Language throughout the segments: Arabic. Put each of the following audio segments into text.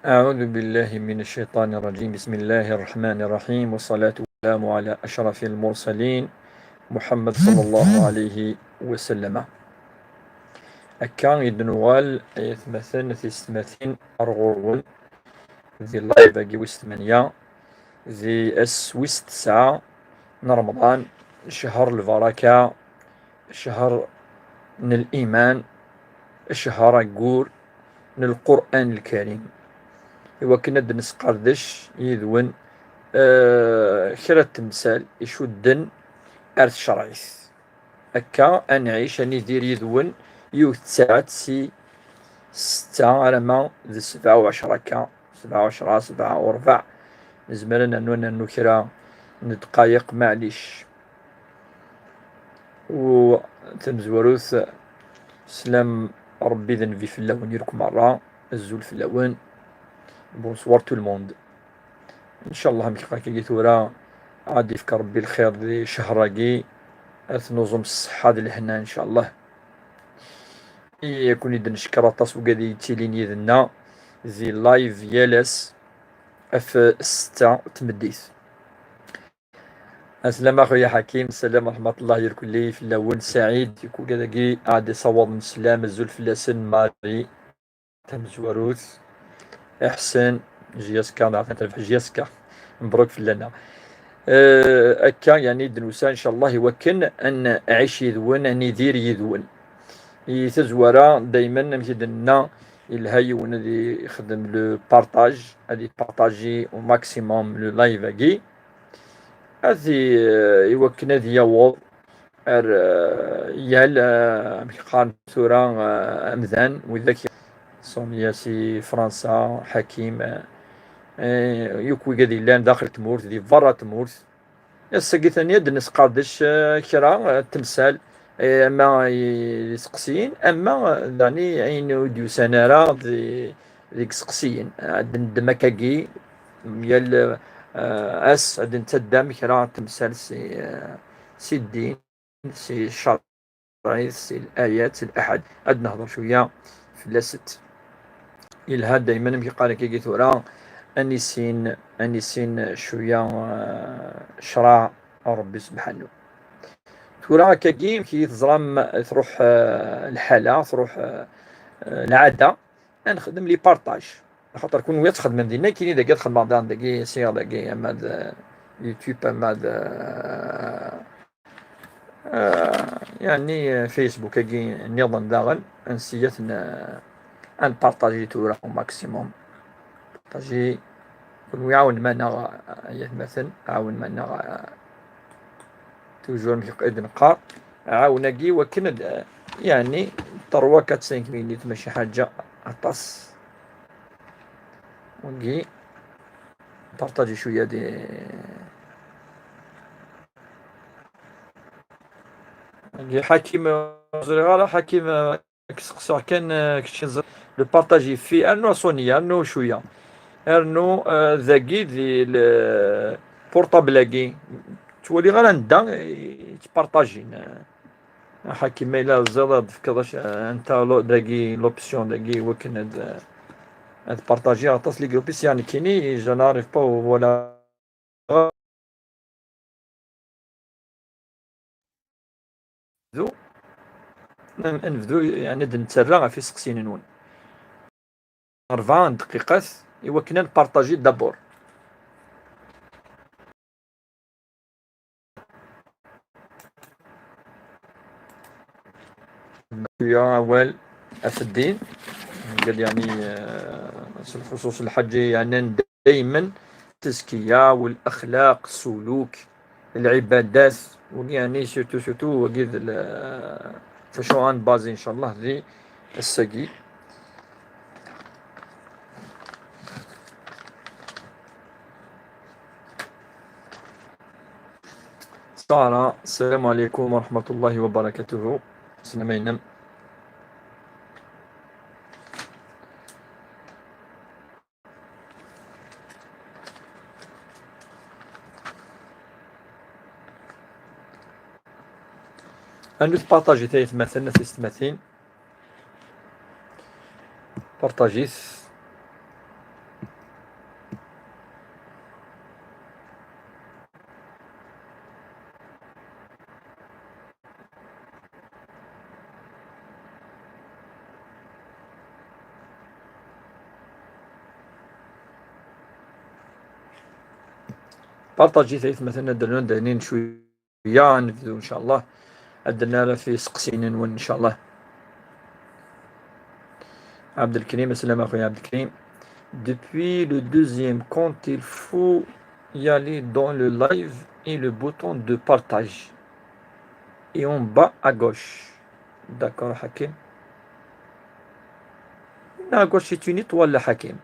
أعوذ بالله من الشيطان الرجيم. بسم الله الرحمن الرحيم، والصلاة والسلام على أشرف المرسلين محمد صلى الله عليه وسلم. أكا يدنوال يتمثل في ستماثين أرغول ذي الله باقي وستمانية ذي وست تسعة من رمضان، شهر البركة، شهر من الإيمان، شهر أقول من القرآن الكريم. إوا كنا دنس قردش يذون كرا التمثال يشدن أرث شرايث هكا أنعيش أني دير يذون يوث ساعات سي ستة على ما ذي 27 هكا 27 7 وربع نزمرنا أنو كرا ندقايق معليش و تنزوروث سلام ربي ذنبي في اللون يركم مرة الزول في اللون. بونسوار تو الموند. ان شاء الله كي ثورا عاد يفكر ربي الخير ذي شهراكي نظم الصحة ذي الهنا ان شاء الله. يكون يدن شكراطاس وقادي يتيلين يذنا ذي لايف يالس اف 6 تمديث. السلام اخويا حكيم، السلام ورحمة الله يركو لي في اللون سعيد يكون كذاكي عاد يصوب من سلام الزول في اللسن ماري تمزوروث احسن جياسكا نعرف جياسكا مبروك في لنا. أكا يعني دنوسا إن شاء الله يوكن أن أعيش يذون أن يدير يذون يتزورا دايما مشيدنا الهاي ونادي يخدم لو بارطاج هادي بارطاجي او ماكسيموم لو لايف اكي هذي يوكن هذي يوض ار يال قارن ثورا أمذان وذاك سي فرنسا حكيم يكوي قادي لان داخل تمورت دي برا تمورت الساقي ثانية دنس قادش كرا تمثال اما يسقسين اما داني عين وديو سنارا ديك سقسيين دمكاكي يال اس عاد نتدام كرا تمثال سي الدين سي الشرعي سي الايات سي الاحد عاد نهضر شويه في الست الها دائما كيقال كي ثورا أنيسين شوية شرع ربي سبحانه. ثورا كاكي كي تزرم تروح الحالة تروح العادة نخدم لي بارطاج خاطر كون ويا تخدم دينا كاين داكا تخدم داكي سير داكي اما يوتيوب اما يعني فيسبوك كي نظن داغن انسيات ان بارطاجي تورا او ماكسيموم بارطاجي ويعاون معنا مثلا عاون معنا توجور مكي نقار عاوناكي وكن يعني 3 4 5 مينيت ماشي حاجة عطاس وكي بارطاجي شوية دي حكيم صغيرة حكيم كسقسوه كان كشي لو بارطاجي في انو صونية انو شوية ارنو ذاكي ذي البورطابلاكي تولي غير ندا تبارطاجي حكي ما إلا زاد فكرش انت داكي لوبسيون داكي وكن هاد بارطاجي عطاس لي جروبيس يعني كيني جو نعرف با ولا ذو نبدو يعني نتسرع في سقسين نون 4 دقيقات إوا كنا نبارطاجي دابور. شوية أول أفدين قال يعني في الخصوص الحجي يعني دائما التزكية والأخلاق السلوك العبادات ويعني سورتو وقيد فشو عن بازي إن شاء الله ذي السقي. سارة السلام عليكم ورحمة الله وبركاته. سلامين. أنا بارطاجي ثلاث مثلا في ستماثين بارطاجيت بارطاجي ثيث مثلا درنا دانين شوية نبدو إن شاء الله. عندنا في سقسين وإن شاء الله. عبد الكريم، السلام أخويا عبد الكريم. Depuis le deuxième compte, il faut y aller dans le live et le bouton de partage. Et en bas à gauche. D'accord, Hakim. À gauche, c'est une étoile, le Hakim.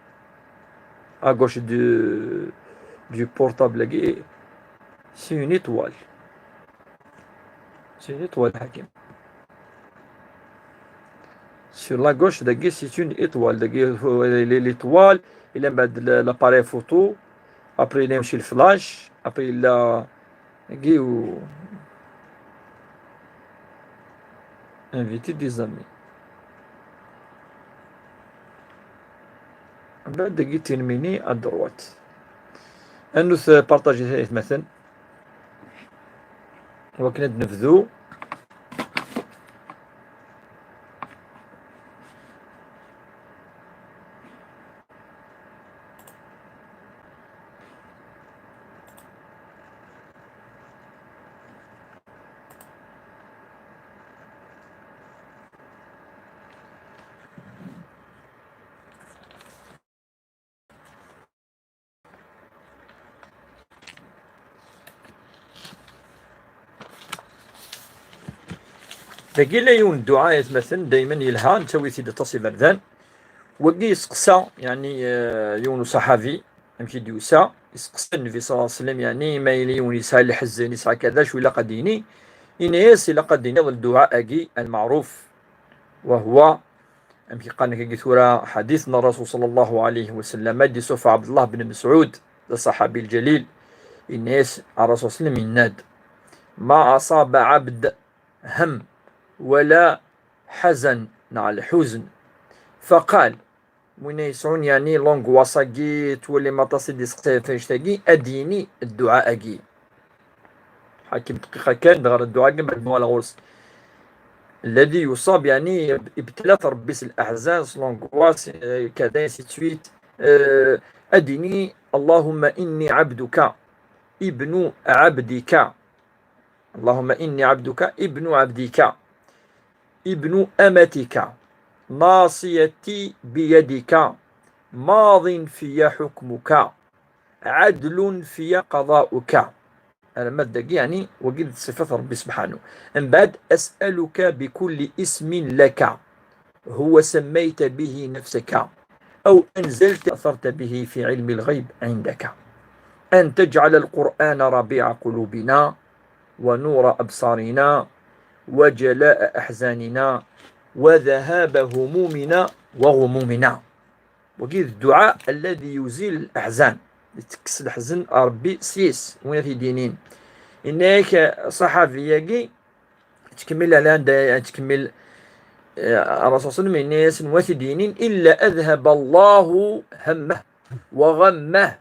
À gauche du portable, c'est une étoile. C'est une étoile, Hakim. Sur la gauche, c'est une étoile. L'étoile, il a l'appareil photo. Après, il a le flash. Après, il a invité des amis. بعد دقيقة ترميني à droite. أنو بارطاجي ثالث مثلا وكنا نفذو. دقي لا يون الدعاء مثلا دائما يلها نسوي سيدة تصي بردان وقي يسقسا يعني يون صحابي يمشي ديوسا يسقسا النبي صلى الله عليه وسلم يعني ما يليون يسال الحزن يسعى كذا شوي لقديني إنيس لقديني والدعاء أجي المعروف وهو يمشي قال لك ثورة حديثنا الرسول صلى الله عليه وسلم دي سوف عبد الله بن مسعود الصحابي الجليل إنيس الرسول صلى الله عليه وسلم يناد ما أصاب عبد هم ولا حزن على الحزن فقال من يسعون يعني لونغ واساقي تولي ما تصدي فيشتاقي أديني الدعاء أجي حاكم دقيقة كان دغر الدعاء بعد مولا غرس الذي يصاب يعني ابتلاء ربيس الأحزان لونغ واس كذا سيتويت أديني اللهم إني عبدك ابن عبدك اللهم إني عبدك ابن عبدك ابن أمتك ناصيتي بيدك ماض في حكمك عدل في قضاؤك. أنا مادة يعني وقلت صفة ربي سبحانه. من بعد أسألك بكل اسم لك هو سميت به نفسك أو أنزلت أثرت به في علم الغيب عندك أن تجعل القرآن ربيع قلوبنا ونور أبصارنا وجلاء أحزاننا وذهاب همومنا وغمومنا. وقيل الدعاء الذي يزيل الأحزان تكس الحزن ربي سيس وين في دينين إنك صحابي يجي تكمل الآن تكمل الرسول صلى الله عليه وسلم الناس وفي دينين إلا أذهب الله همه وغمه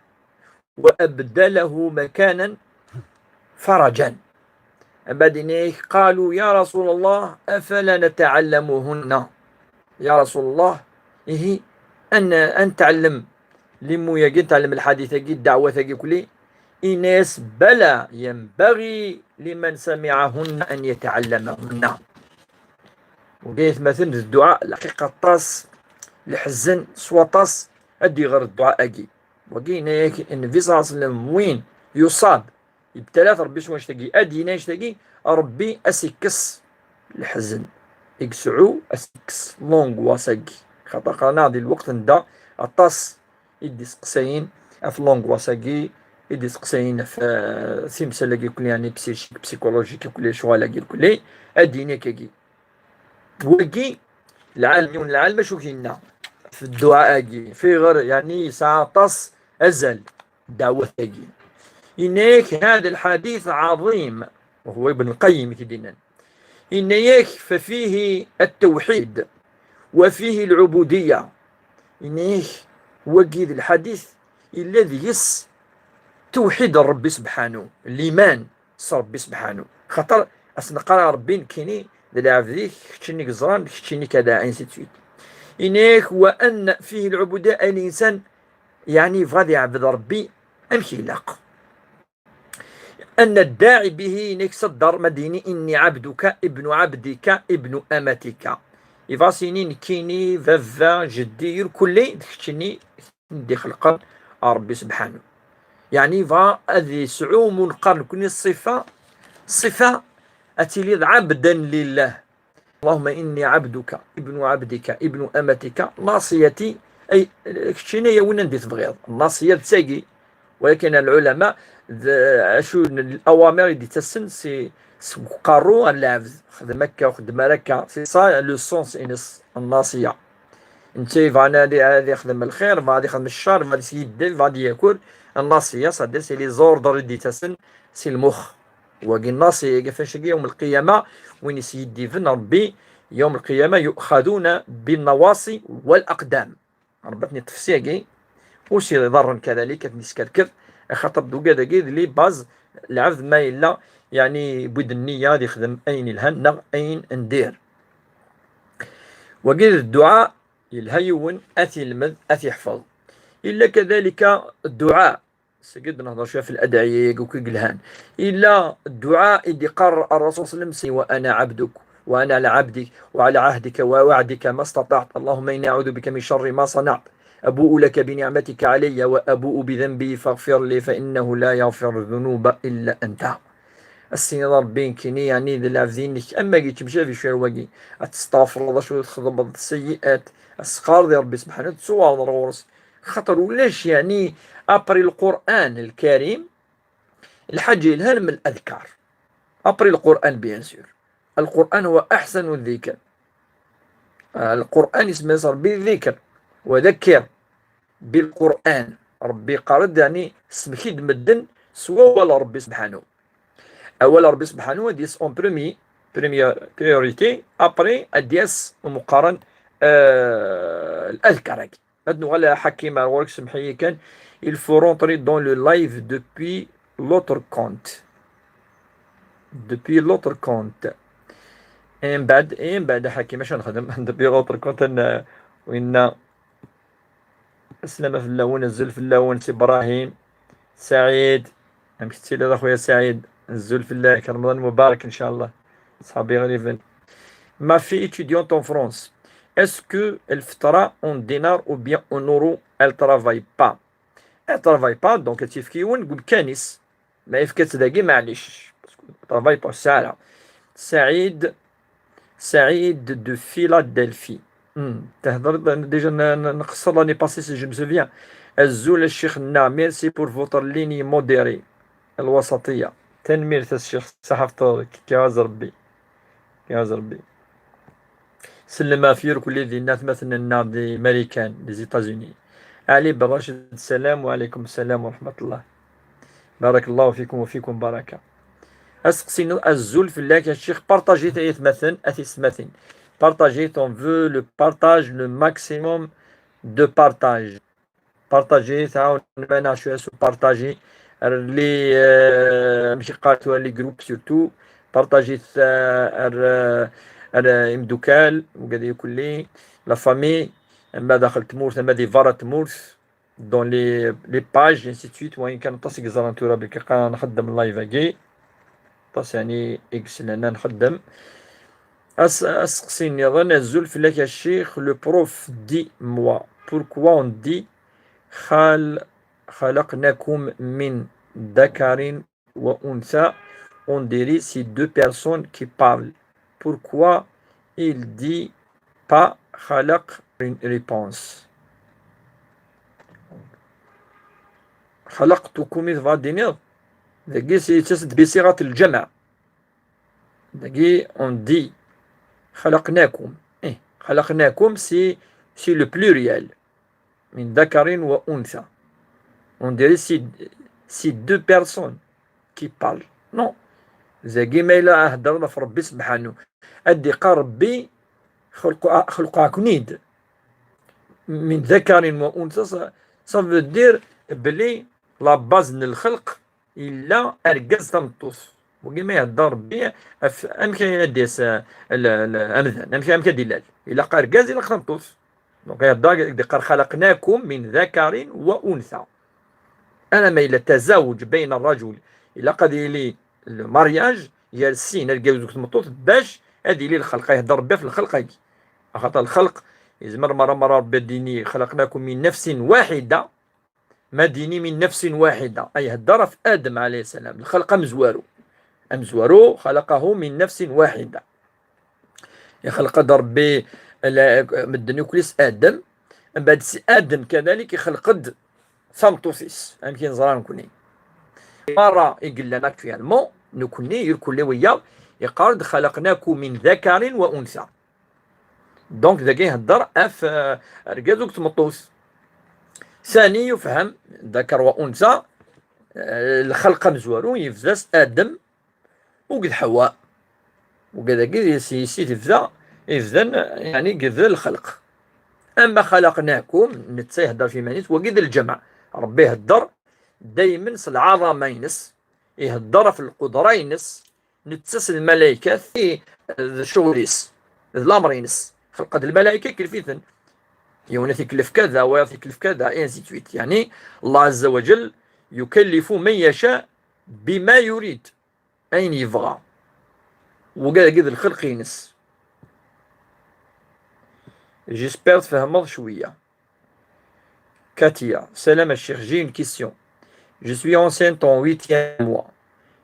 وأبدله مكانا فرجا. بعدين قالوا يا رسول الله أفلا نتعلمهن يا رسول الله إيه أن تعلم لمو يجي تعلم الحديث يجي الدعوة يجي كلي إناس بلى ينبغي لمن سمعهن أن يتعلمهن. وقيت مثلا الدعاء الحقيقة طاس لحزن سوطاس أدي غير الدعاء أجي وقينا النبي صلى الله عليه وسلم وين يصاب ابتلى ربي شو يشتكي أدي يشتكي ربي أسكس الحزن يقسعو أسكس لونغ واساقي خاطر قرنا هذه الوقت ندا أطاس يدي سقسين في لونغ واساقي يدي سقسين في سيمسا لقي كل يعني بسيكولوجيك كل شغال لقي كل أديني كي وقي العالم شو كينا في الدعاء أجي في غير يعني ساعة طاس أزل دعوة أجي إنك هذا الحديث عظيم وهو ابن القيم كدينا إنك ففيه التوحيد وفيه العبودية إنك وقيد الحديث الذي يس توحيد الرب سبحانه الإيمان صار ربي سبحانه خطر أصلا قرأ ربين كيني دلعب ذيك كتشني قزران كتشني كذا انسيتويت إنك وأن فيه العبودية الإنسان يعني فغادي يعبد ربي أمشي لاق أن الداعي به نكسدر مديني إني عبدك ابن عبدك ابن أمتك إفاسينين كيني فافا جدي كلي دكتشني دي خلقا ربي سبحانه يعني فا هذه سعوم قرن كوني صفة أتليض عبدا لله اللهم إني عبدك ابن عبدك ابن أمتك ناصيتي أي كتشيني وين ندي تبغيض الناصية تساقي ولكن العلماء شو الأوامر اللي تسن سي قارو اللاعب خدم مكة وخدم ركة سي سا لو سونس إنس الناصية انت فانا هذا يخدم الخير فهذا يخدم الشر فهذا يدل فهذا ياكل الناصية صدق سي لي زوردر اللي تسن سي المخ وقي الناصية كيفاش يوم القيامة وين سيدي فن ربي يوم القيامة يؤخذون بالنواصي والأقدام ربطني تفسير وشي ضرا كذلك نسكركر خاطر دوكا داكي لي باز العبد ما إلا يعني بود النية غادي يخدم أين الهن أين ندير وقيل الدعاء يلهيون أثي المذ أثي يحفظ إلا كذلك الدعاء سقد نهضر شوية في الأدعية وكيقلهان إلا الدعاء اللي قرر الرسول صلى الله عليه وسلم وأنا عبدك وأنا على عبدك وعلى عهدك ووعدك ما استطعت اللهم إني أعوذ بك من شر ما صنعت أبوء لك بنعمتك علي وأبوء بذنبي فاغفر لي فإنه لا يغفر الذنوب إلا أنت السنظر بين كيني يعني ذي العفزين أما جيت تمشي في شوية وقي أتستغفر الله شو تخدم السيئات السقار ذي ربي سبحانه تسوى ضرورس خطر ولاش يعني أبري القرآن الكريم الحاجة الهان من الأذكار أبري القرآن بيان سور القرآن هو أحسن الذكر القرآن اسمه صار بالذكر وذكر بالقرآن ربي قارد يعني سمكيد مدن سوا ولا ربي سبحانه أول ربي سبحانه ديس أون بريوريتي أبري أديس ومقارن الأذكار هاد ولا حكيمة ورك سمحي كان il faut rentrer dans le live depuis l'autre compte من بعد حكيمة شنو نخدم depuis l'autre compte وإن أسلم في اللون نزل في اللون سي إبراهيم سعيد مشتي لهذا خويا سعيد نزل في الله رمضان مبارك إن شاء الله صحابي غريبين ما في étudiante en France est-ce que elle fera en dinar ou bien en euro elle travaille pas donc تفكيون نقول كانس ما يفكت داكي معليش travaille pas سهلة سعيد de Philadelphie تهضر ديجا نقصر لاني باسي سي جو مسوفيان الزول الشيخ ميرسي بور فوتر ليني موديري الوسطية تنمير الشيخ صحافة كيواز ربي سلم فير كل ذي الناس مثلا النادي امريكان لي زيتازوني علي بن راشد السلام وعليكم السلام ورحمة الله بارك الله فيكم وفيكم بركة أسقسين الزول في الله الشيخ بارطاجي تايت مثلا أثيس مثلا partager, on veut le partage, le maximum de partage. Partager, ça on a un HES ou partager les groupes surtout. Partager المدوكال وقاعد يقول لي لا فامي ما دخلت مورث ما دي فارت مورث دون لي باج انسي سويت وين كان تصيق زرانتورا بك نخدم اللايف اكي طاس يعني اكس لنا نخدم أسقسي نظن الزول في لك الشيخ لو بروف دي موا بوركوا اون دي خلقناكم من ذكر وأنثى on dirait ces deux personnes qui parlent pourquoi il dit pas خلق une réponse خلقتكم إذ فادينير دقي سيتسد بصيغة الجمع دقي on dit خلقناكم خلقناكم سي لو بلوريال من ذكر وأنثى on dirait c'est deux personnes qui parlent non زاكي ما إلا هدرنا في ربي سبحانه أدي قال ربي خلقها كنيد من ذكر وأنثى صافي دير بلي لا باز الخلق إلا أرقز تمطوس وكما يهدر ربي أمكن يديس الأمثال أمكن دلال إلا قال أرقز إلا تمطوس دونك يهدر قال خلقناكم من ذكر وأنثى أنا ما إلا تزاوج بين الرجل إلا قضي لي المارياج ديال السين الجواز تمطوط باش هادي لي الخلق يهضر ربي في الخلق هادي خاطر الخلق يزمر مرة ربي ديني خلقناكم من نفس واحدة ما ديني من نفس واحدة أي هدر في آدم عليه السلام الخلق أمزوارو خلقه من نفس واحدة يخلق ربي مدني كليس آدم من بعد سي آدم كذلك يخلق ثامتوسيس يمكن زران كوني مرة يقول لنا اكتويالمون نكوني يركل ويا يقارد خلقناكم من ذكر وأنثى دونك ذاك يهدر اف رجال تمطوس ثاني يفهم ذكر وأنثى الخلق مزوارو يفزاس آدم وقد حواء وكذا كذا سي تفزا إذن يعني قد الخلق أما خلقناكم نتسا يهدر في مانيس وقد الجمع ربي يهدر دايما العظمينس يهدر في القدرينس نتسس الملائكة في الشغليس الأمرينس خلقت الملائكة كيفيثن يونس يكلف كذا ويكلف كذا انسيتويت يعني الله عز وجل يكلف من يشاء بما يريد أين يبغى وقال قد الخلق ينس جيسبر تفهمض شوية Katia, salam al Cheikh, j'ai une question. Je suis enceinte en 8e mois.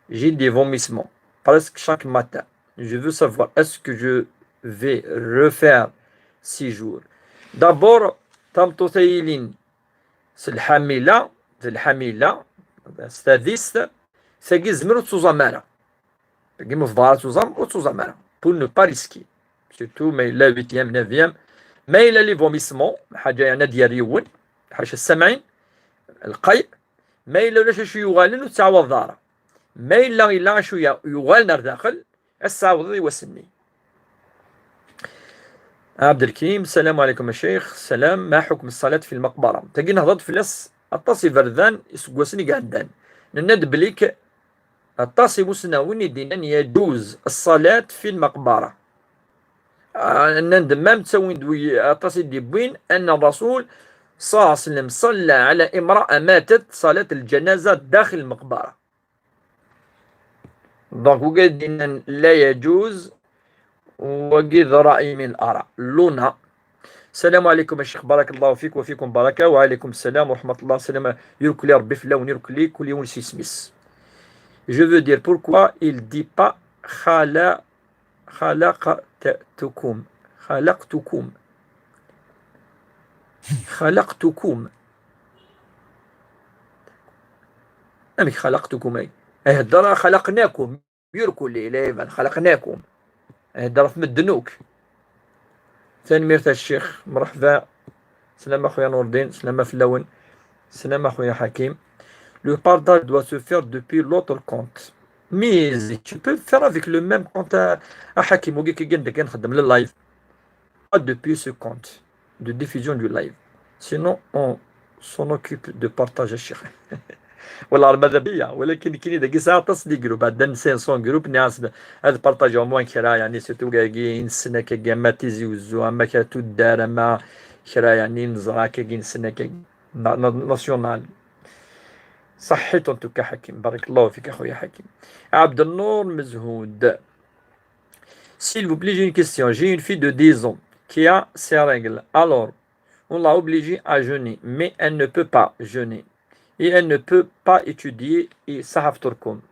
J'ai des vomissements presque chaque matin. Je veux savoir, est-ce que je vais refaire 6 jours? D'abord, tamtothayilin, c'est le hamila, c'est-à-dire, c'est gizmir tuzamara. Gizmir tuzamara, pour ne pas risquer. Surtout, mais la 8e, 9e, mais il a les vomissements, حاجة يعني دياليون حاجة السمعين القيء ما إلا ولا شي يغالن وتعوض ضاره ما إلا شو يغالن داخل السعوض يوسني عبد الكريم السلام عليكم يا شيخ سلام ما حكم الصلاة في المقبرة تجي نهضت في لاس الطاسي فردان يسقوسني قعدان نند بليك الطاسي مسناوني دينا يجوز الصلاة في المقبرة نندمام تسوين دوي الطاسي ديبوين أن الرسول صلى الله عليه وسلم صلى على امرأة ماتت صلاة الجنازة داخل المقبرة دونك وقال لا يجوز وقد رأي من الآراء لونا السلام عليكم الشيخ بارك الله فيك وفيكم بركة وعليكم السلام ورحمة الله السلام يركلي ربي في اللون يركلي كل يوم سيسميس Je veux dire pourquoi il dit pas خلقتكم أمي خلقتكم أي هدرا خلقناكم يركل لي خلقناكم هدرا في مدنوك ثاني ميرتا الشيخ مرحبا سلام أخويا نور الدين سلام في اللون سلام أخويا حكيم Le partage doit se faire depuis l'autre compte. Mais tu peux faire avec le même compte à Hakim ou le live. Pas depuis ce compte de diffusion du live. Sinon, on s'en occupe de partager الشيخ. والله الماذا بيا ولكن كاين داك الساعه تصدي جروب بعد 500 جروب ناس هذا بارطاج او موان كرا يعني سيتو كاين سنه كا ما تيزي وزو اما كاتو دار ما كرا يعني نزرا كاين سنه كا ناسيونال صحيت انت حكيم بارك الله فيك اخويا حكيم عبد النور مزهود S'il vous plaît, j'ai une question. J'ai une fille de 10 ans qui a ses règles. Alors, on l'a obligée à jeûner, mais elle ne peut pas jeûner. Et elle ne peut pas étudier et sahaf turkum.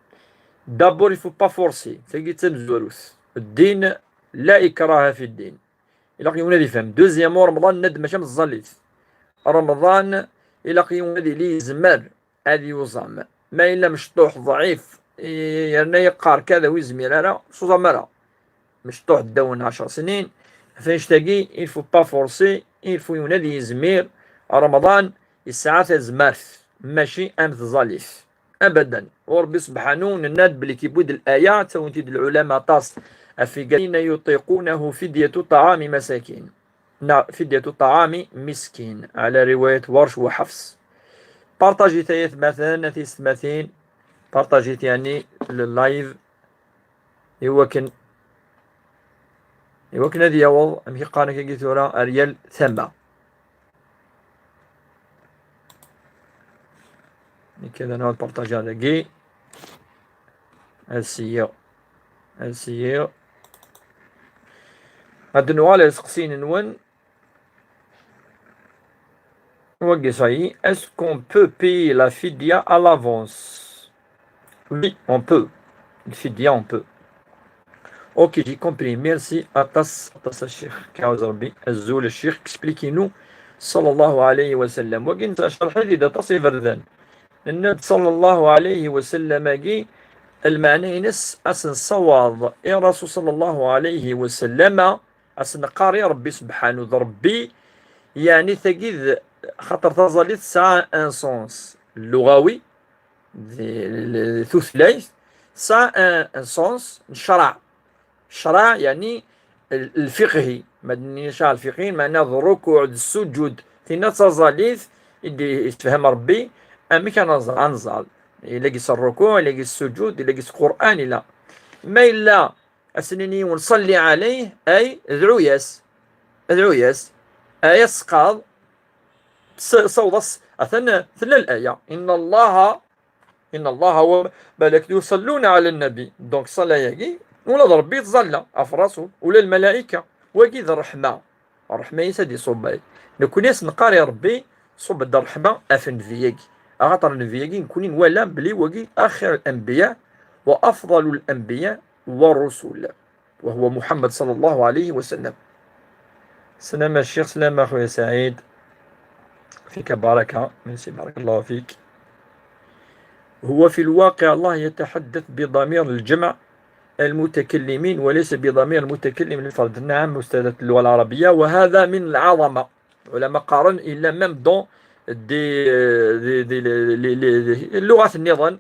D'abord, il ne faut pas forcer. C'est ce que الدين لا إكراه في الدين. إلا قيمنا يفهم. Deuxièmement, رمضان ند ماشي مزليت. رمضان إلا قيمنا لي يزمر هذه وزام. ما إلا مشطوح ضعيف يعني يقار كذا ويزمير أنا صوزمرة. مشطوح دون 10 سنين فاش تلاقي il faut pas forcer il faut ينادي يزمير رمضان الساعات زمارث ماشي امث ظليف ابدا وربي سبحانه نناد بلي كيبود الايات وانتي العلماء طاس الذين يطيقونه فدية طعام مساكين فدية طعام مسكين على رواية ورش وحفص بارطاجي ثلاث مثلا ثلاثين بارطاجيت يعني اللايف هو كان إيوا كنا دياول أمي قانا كي ثورة أريال ثما كذا نوع البارطاج هذا كي هسيا هسيا هاد نوال سقسين نون وقصي. Est-ce qu'on peut payer la fidya à l'avance? Oui, on peut. Le fidya, on peut. Ok, j'ai compris. Merci. Atas, Atas الشيخ كعوز ربي الزول الشيخ expliquez-nous صلى الله عليه وسلم. وقنت شرح إذا تصي فردان النبي صلى الله عليه وسلم جي المعنى ينس أسن صواب يا رسول صلى الله عليه وسلم أسن قاري ربي سبحانه ربي يعني تجد خاطر تظلت ساعة ان سونس اللغوي ثلاث ساعة ان سونس الشرع. الشرع يعني الفقهي مدني شرع الفقهي معناه الركوع السجود ثنا تظلت اللي يتفهم ربي أمي كان أنزل إلا قيس الركوع إلا قيس السجود إلا قيس القرآن لا ما إلا أسنني ونصلي عليه أي ادعو ياس ادعو ياس آية سقاض صوت أثنى ثل الآية إن الله وملائكته يصلون على النبي دونك صلى يجي ولا ربي تظل أفراسه ولا الملائكة وكيد الرحمة الرحمة يسدي صوبي نكون ياس نقاري ربي صوب الرحمة أفن فيجي أغطر الفيجي نكون ولا بلي وجي آخر الأنبياء وأفضل الأنبياء والرسل وهو محمد صلى الله عليه وسلم. سلام الشيخ سلام أخويا سعيد فيك بركة ميرسي بارك الله فيك. هو في الواقع الله يتحدث بضمير الجمع المتكلمين وليس بضمير المتكلم المفرد. نعم أستاذة اللغة العربية وهذا من العظمة ولما قارن إلا ميم دون اللغات النظام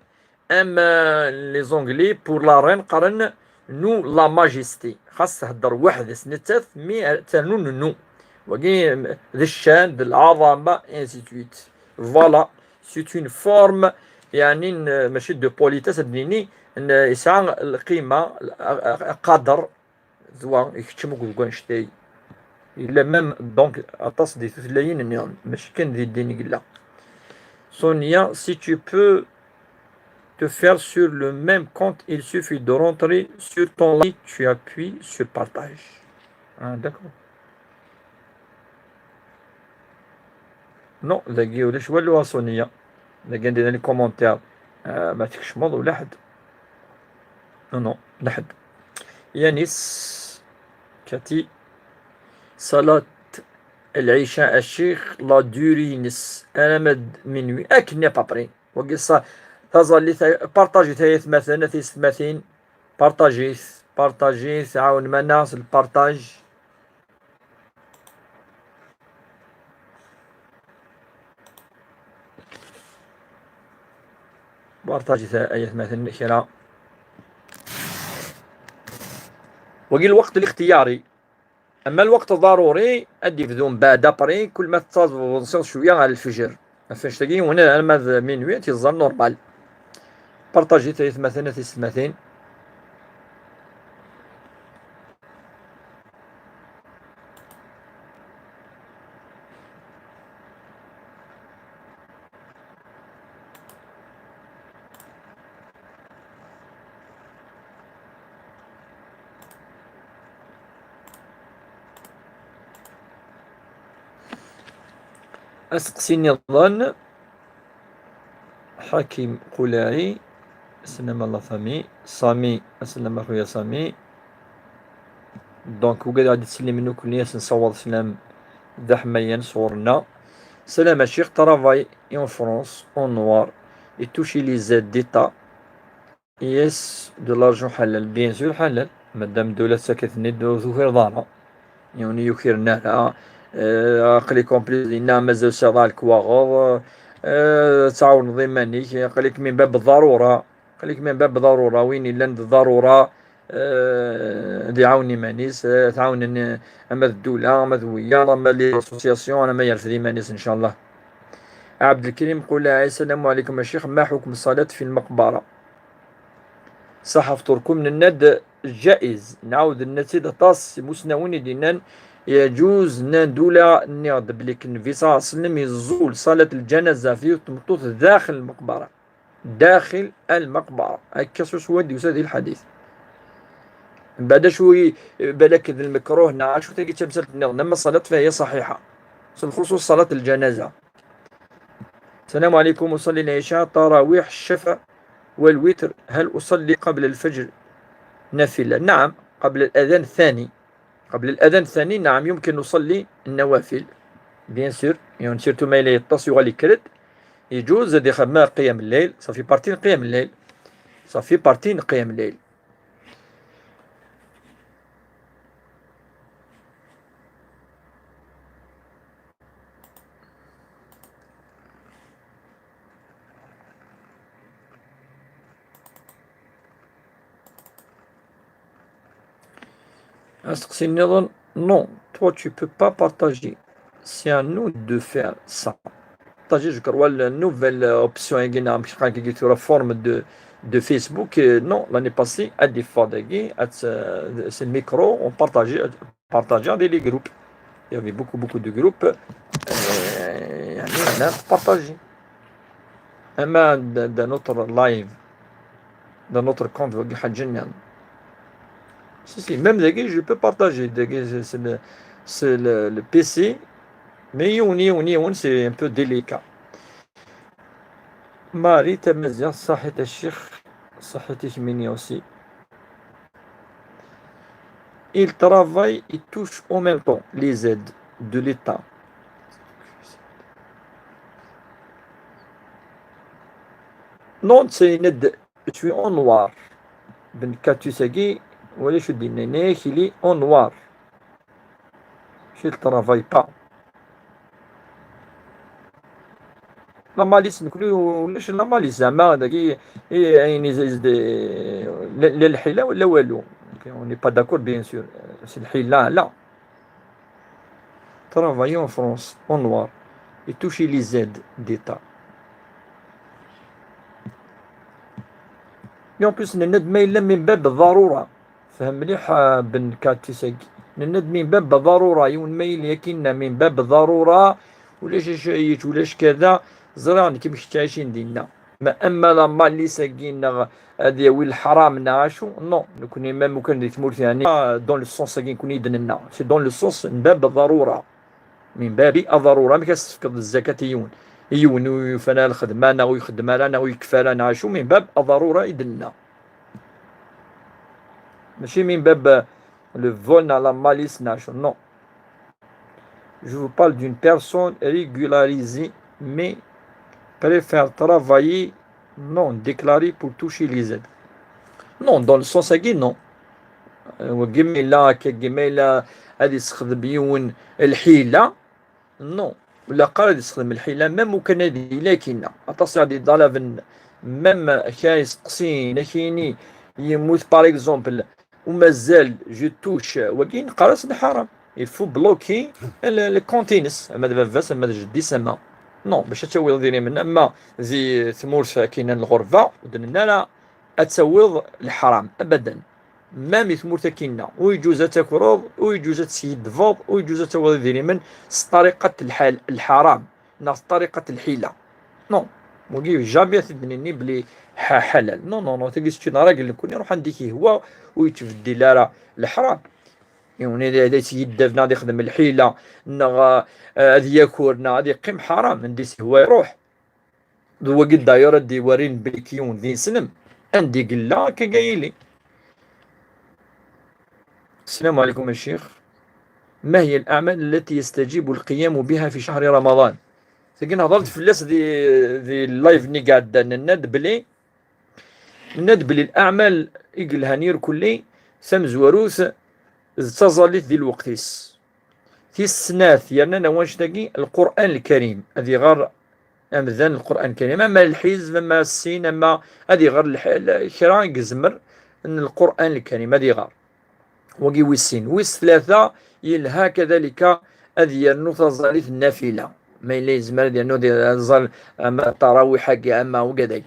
أما لي زونغلي بور لا رين قارن نو لا ماجيستي خاص تهدر واحد سنتات مي تنون نو وكي ذي الشان ذي العظمة انسي تويت فوالا سيت اون فورم يعني ماشي دو بوليتاس الديني ان يسعى القيمة قدر زوا يكتشمو كوكوان شتاي إلا ميم دونك أطاس دي تثلاين اليوم ماشي كان ذي الديني قلا. Sonia, si tu peux te faire sur le même compte, il suffit de rentrer sur ton like, tu appuies sur partage. Ah, d'accord. نو ذاكي ولاش والو صونية ذاك ندير لي كومونتير ما تكشمض ولا حد نو لا حد. يانيس كاتي صلاة العشاء الشيخ لا دورينس انا مد منوي اكني بابري وقصة تظل بارطاجي ثلاث مثلا ثلاث مثين بارطاجي تعاون مناس البارطاج بارطاجي أي مثلا كرا وقيل الوقت الاختياري. أما الوقت الضروري أدي بدون بعد أبري كل ما تصل شوية على الفجر فاش تلاقي هنا الماذ مينوي تيظل نورمال بارطاجي ثلاث مثلا ثلاث مثين. أسقسيني الظن حكيم قلاعي سلام الله فامي صامي السلام أخويا صامي دونك وقاعد غادي تسلم منو كل ناس نصور سلام ذا حميان صورنا. سلام الشيخ travaille en France en noir et touche les aides d'État يس de l'argent حلال بيان سور حلال مادام الدولة سكتني توفر دارها يعني يكيرنا قلي كومبلي لنا مازال شغال الكواغور تعاون ضمانيك قليك من باب الضرورة قليك من باب الضرورة وين إلا الضرورة دي عاوني مانيس تعاون أما الدولة أما ذوية أما لي أسوسياسيون أما يرفدي مانيس إن شاء الله. عبد الكريم قول السلام عليكم الشيخ ما حكم الصلاة في المقبرة؟ صح فطوركم من الند جائز نعاود النتيجة طاس مسنوني دينان يجوز ندولا نيض بليك النبي صلى الله عليه وسلم يزول صلاة الجنازة في تمطوط داخل المقبرة داخل المقبرة. هكا سوى ديوس هذه الحديث. بعد شوي بالك المكروه نعاش وتلقي تمثل لما الصلاة فهي صحيحة، بالخصوص صلاة الجنازة. السلام عليكم. أصلي العشاء تراويح الشفع والوتر، هل أصلي قبل الفجر نافلة؟ نعم، قبل الأذان الثاني. قبل الأذان الثاني نعم يمكن نصلي النوافل بيان سور. يعني سيرتو ما إلا يطاس يغالي كرد يجوز زاد يخدم قيام الليل، صافي بارتين قيام الليل، صافي بارتين قيام الليل. Instruction Neuron, non, toi tu peux pas partager. C'est à nous de faire ça. Partager, je crois, la nouvelle option qui est la forme de Facebook. Non, l'année passée, à des fois, c'est le micro, on partageait dans des groupes. Il y avait beaucoup de groupes. On a partagé. Même dans notre live, dans notre compte, si, même je peux partager. C'est le PC, mais c'est un peu délicat. Marie Tamazia, Sahit al-Sheikh, Sahit al-Mini aussi. Il travaille, il touche en même temps les aides de l'État. Non, c'est une aide, je suis en noir. Ben Katusagi, voilà, je dis, Néné, il est en noir. Je ne travaille pas. La malice ولاش لا ماليس زعما داكي يعني لا الحيله ولا والو. اون با داكور بيان سور. سي الحيله لا. travailler en France en noir et toucher les aides d'État. Et en plus نند ما إلا من باب الضرورة. فهم مليح بن كاتيساكي. نند من باب الضرورة يون ميل يكن من باب الضرورة ولاش شايت ولاش كذا زران كيما تعيشين دينا. ما اما لا مالي ساكين هذه ويل الحرام نعاشو نو نكون ما ممكن ديك تمور يعني دون لو سونس ساكين كوني دننا سي دون لو سونس من باب الضروره. من باب الضروره ما كتفقد الزكاه يون فانا الخدمه انا ويخدم انا ويكفى انا نعاشو من باب الضروره يدنا ماشي من باب لو فول على ماليس نعاشو نو. Je vous parle d'une personne régularisée mais préfère travailler non déclaré pour toucher les aides. Non, dans le sens agui, non. وقميلا كقميلا هذه يستخدم بيون الحيلة نو ولا قال يستخدم الحيلة مام وكان هذه لكن أتصل هذه ضلافن مام كاين يسقسين لكيني يموت باغ اكزومبل ومازال جو توش وكاين قراص الحرام يفو بلوكي الكونتينس اما دابا فاس اما جدي سما نو باش تسوي ديري من اما زي ثمور كاينه الغرفه ودنا لا اتسوض الحرام ابدا ما مثمور تكينا ويجوز تكرض ويجوز تسيد فوض ويجوز تسوي ديري من طريقه الحرام ناس طريقه الحيله نو وكي جامي تدنيني بلي حلال نو تلقيت شي راجل نكون يروح عندك هو ويتفدي لا الحرام يعني هذا يدفنا غادي يخدم الحيله غادي ياكل غادي يقيم حرام عندي هو يروح هو قد داير دي ورين بليكيون ذي سلم عندي قلا كقايلي. السلام عليكم الشيخ. ما هي الأعمال التي يستجيب القيام بها في شهر رمضان؟ سكن هضرت في اللاس دي اللايف ني قاعد نند بلي الأعمال يقل هنير كلي سمز وروس تظلت ذي الوقتيس في السناث يعني نواش تاقي القرآن الكريم هذه غير أمذان القرآن الكريم أما الحزب أما السين أما هذه غير الكرا يزمر أن القرآن الكريم هذه غير وقي ويسين ويس ثلاثة يلها كذلك هذه النوثة النافلة ما يلزم ديال نودي الظل أما التراويح حقي أما وكذاك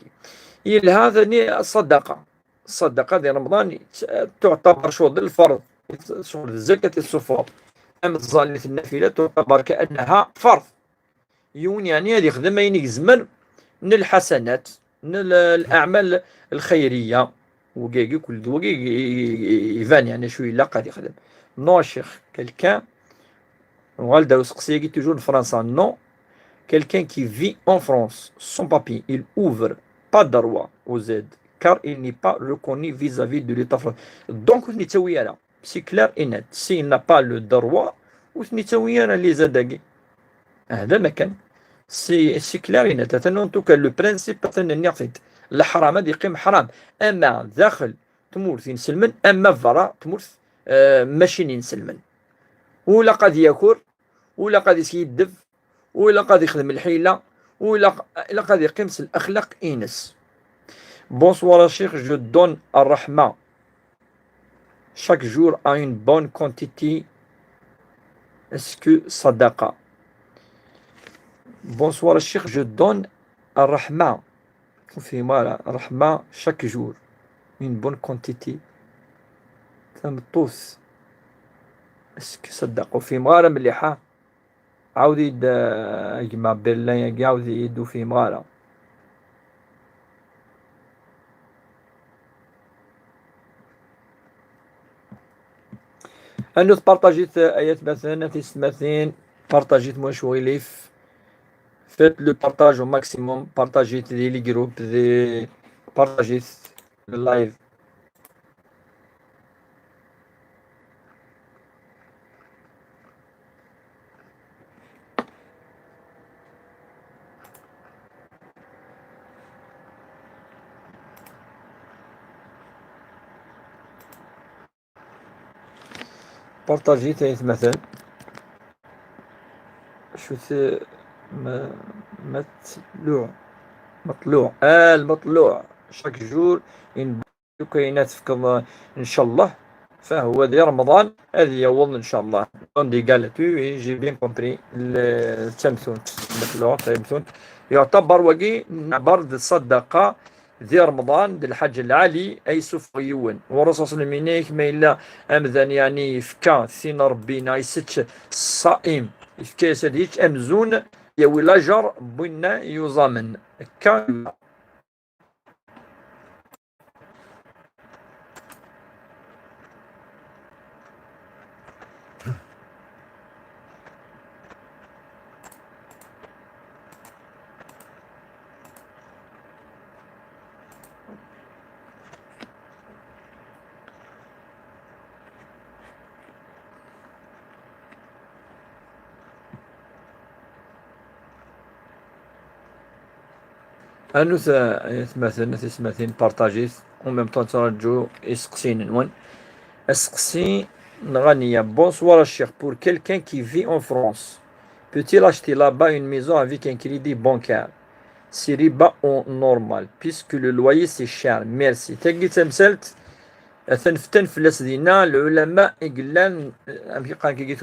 يلها ثاني الصدقة ديال رمضان تعتبر شهود الفرض شهود الزكاة الصفر أما الظل النافلة تعتبر كأنها فرض يون يعني هذه خدمة ينك زمر من الحسنات الأعمال الخيرية وكاكي كل وكاكي يبان يعني شوية لا قاعد يخدم. نو شيخ كيلكان والدا وسقسيكي توجور فرنسا نو. Quelqu'un qui vit en France sans papier, il ouvre pas de droit aux aides car il n'est pas reconnu vis-à-vis de l'État français. Donc, c'est clair et net. S'il n'a pas le droit, les aides. هذا ما كان سي كلار نت ان توكا لو برانسيب مثلا نيرفيت الحرام هذا يقيم حرام اما داخل تمورث نسلمن اما فرا تمورث ماشي نسلمن ولا قد ياكل ولا قد يدف ولا قد يخدم الحيلة ولا قد يقيمس الأخلاق إنس. Bonsoir Cheikh, je donne à Rahma chaque jour à une bonne quantité. Est-ce que sadaqa? Bonsoir Cheikh, je donne à Rahma Rahma chaque jour une bonne quantité. تمطوس. Est-ce que sadaqa? وفي مغارة مليحة عاود يجمع بين يعاود يدو في مغارة. أنو بارطاجيت آيات مثلا تسمثين بارطاجيت موش ويليف فات لو بارطاج au maximum بارطاجيت لي جروب دي بارطاجيت اللايف. بارطاجيت آيات مثلا شو مطلوع المطلوع شاك جور إن كاينات في إن شاء الله فهو دي رمضان هذه يوض إن شاء الله دي قالت جي بيان كومبري التمثون المطلوع التمثون يعتبر وقي برد الصدقة ذي رمضان دي الحج العالي أي سفريون ورصص المينيك ما إلا أمذن يعني فكا ثين ربينا يستش الصائم فكا سديش أمزون يوي لاجر بنا يضامن كان أنو مثلا بارطاجيت وميم طون ترجو يسقسين نون اسقسي نغنية. Bonsoir cher, pour quelqu'un qui vit en France peut-il acheter là-bas une maison avec un crédit bancaire? C'est riba en normal puisque le loyer c'est cher. Merci. تلقي تمثلت ثنفتن فلس دينا العلماء يقلان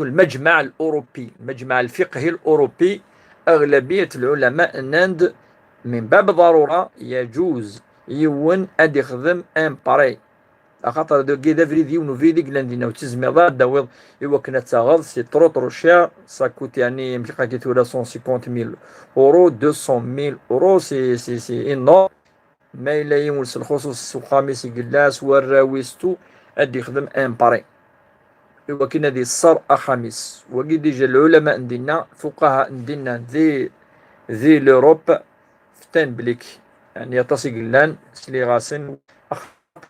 المجمع الأوروبي المجمع الفقهي الأوروبي أغلبية العلماء ناند من باب ضرورة يجوز يون أد يخدم ان باري خاطر دو كي دافري ديونو فيدي قلاندينا وتزميضات داوض إوا كنا تاغض سي ترو شير ساكوت يعني مشي قاكيتو لا 150,000 أورو 200,000 أورو سي إنور ما إلا يمولس الخصوص السوق خامس يقلاس والراويستو أد يخدم ان باري إوا كنا دي الصر أخامس وكي ديجا العلماء ندينا فقهاء ندينا ذي لوروب فتان بليك يعني يتصي قلان سلي غاسن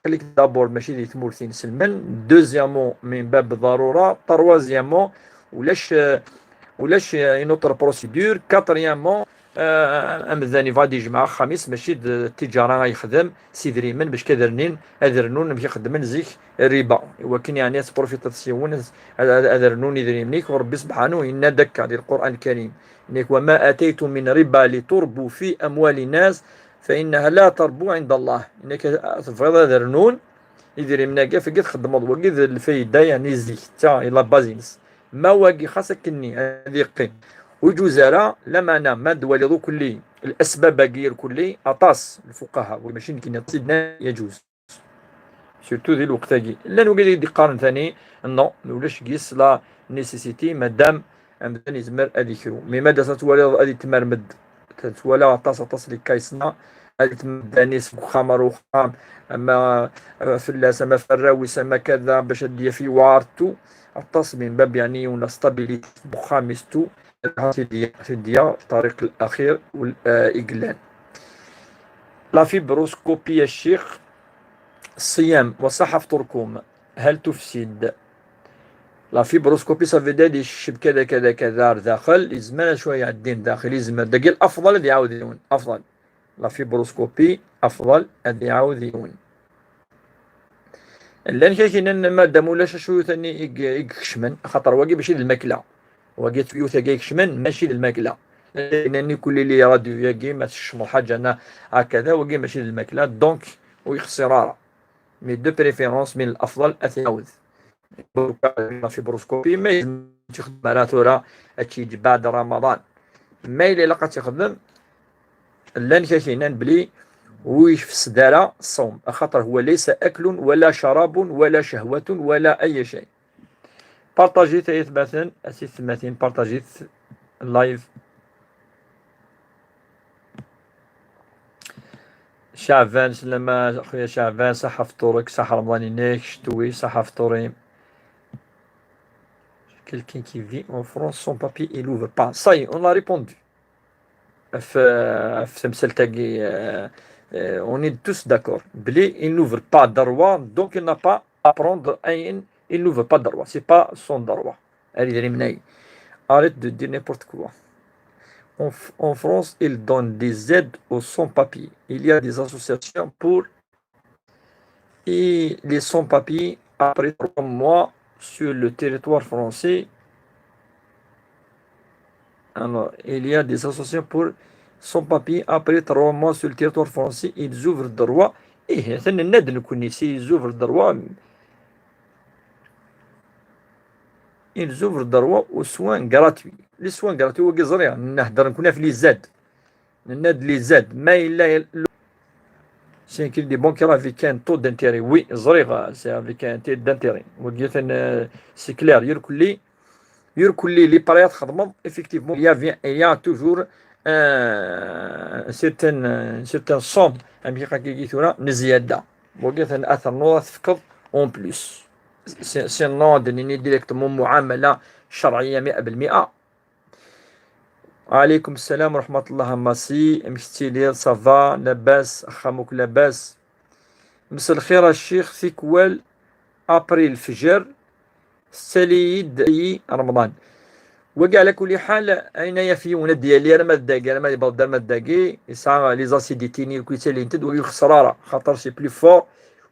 خليك دابور ماشي دي تمورثين سلمان دوزيامون من باب الضروره تروازيامون ولاش اون اوتر بروسيدور كاتريامون امذاني فادي يجمع خميس ماشي التجاره يخدم سيدي ريمن باش كذرنين اذرنون باش يخدم زيك الربا ولكن يعني بروفيتاسيون اذرنون يدريمنيك وربي سبحانه ان دك هذا القران الكريم انك وما اتيتم من ربا لتربوا في اموال الناس فإنها لا تربو عند الله إنك تفرض ذرنون يدير مناقا فقد خدم وقد الفايدة يعني زيك تا إلا بازينس ما واقي خاصك كني هذه قيم وجوزارة لما أنا ما دوالي ذو كلي الأسباب باقي كلي أطاس الفقهاء والماشين كنا تصيدنا يجوز سيرتو ذي الوقت هاكي لا نوقي دي قارن ثاني نو ولاش قيس لا نيسيسيتي مادام أمدان يزمر أدي كرو مي مادا تتوالي أدي تمرمد تتوالى أطاس لي كايسنا دانيس خمر وخام اما فلاس اما فراويس اما كذا باش دي في وارتو التصميم باب يعني ولا ستابيليتي بخامستو ديا الطريق الاخير والاقلال. لا فيبروسكوبي يا الشيخ الصيام وصحة فطوركم هل تفسد؟ لا فيبروسكوبي صافي دادي الشب كذا كذا كذا داخل يزمان شويه الدين داخل يزمان داك الافضل اللي يعاود يون افضل لا فيبروسكوبي افضل اللي يعاود يون لان كاين ماده مولاش شويه ثاني يكشمن خاطر واقي ماشي للماكله واقي تيوثا يكشمن ماشي للماكله لانني كل اللي راديو ياكي ما تشمل حاجه انا هكذا واقي ماشي للماكله دونك ويخسر راه مي دو بريفيرونس من الافضل اثيعود في بروسكوبي ما يلزم تخدم على ثورة هادشي بعد رمضان ما إلا لقى تخدم لان كاينان بلي ويفسد على الصوم خاطر هو ليس أكل ولا شراب ولا شهوة ولا أي شيء. بارطاجي تيثباتن أسيثماتين بارطاجيت اللايف. شعبان سلامة خويا شعبان صحة فطورك صحة رمضانينك شتوي صحة فطوري. Quelqu'un qui vit en France sans papier, il n'ouvre pas. Ça y est, on a répondu. On est tous d'accord. Blé, il n'ouvre pas d'arwa, donc il n'a pas à prendre un. Il n'ouvre pas d'arwa. C'est pas son darwa. Arrête de dire n'importe quoi. En France, ils donnent des aides aux sans-papiers. Il y a des associations pour et les sans-papiers après 3 mois sur le territoire français. Alors, il y a des associations pour sans-papiers après 3 mois sur le territoire français. Ils ouvrent le droit. Et c'est une aide ils ouvrent le droit. Ils ouvrent le droit aux soins gratuits. Les soins gratuits, هو قصري نهضر كنا في لي زاد ناد لي زاد ما إلا c'est qu'il des banques avec un taux d'intérêt. Oui, c'est avec un taux d'intérêt. C'est clair. Les parieurs, effectivement, il y a toujours une certaine somme en plus. C'est un nom directement معاملة شرعية 100%. عليكم السلام ورحمة الله ماسي مشتي صافا لاباس خاموك لاباس مساء الخير الشيخ ثيكوال ابري الفجر سليد رمضان وكاع على كل حال اين في ولد ديالي انا ما داكي انا ما يبغى ما داكي يسعى لي زاسيديتيني كويتالي انت دوي خسراره خاطر سي بلي فور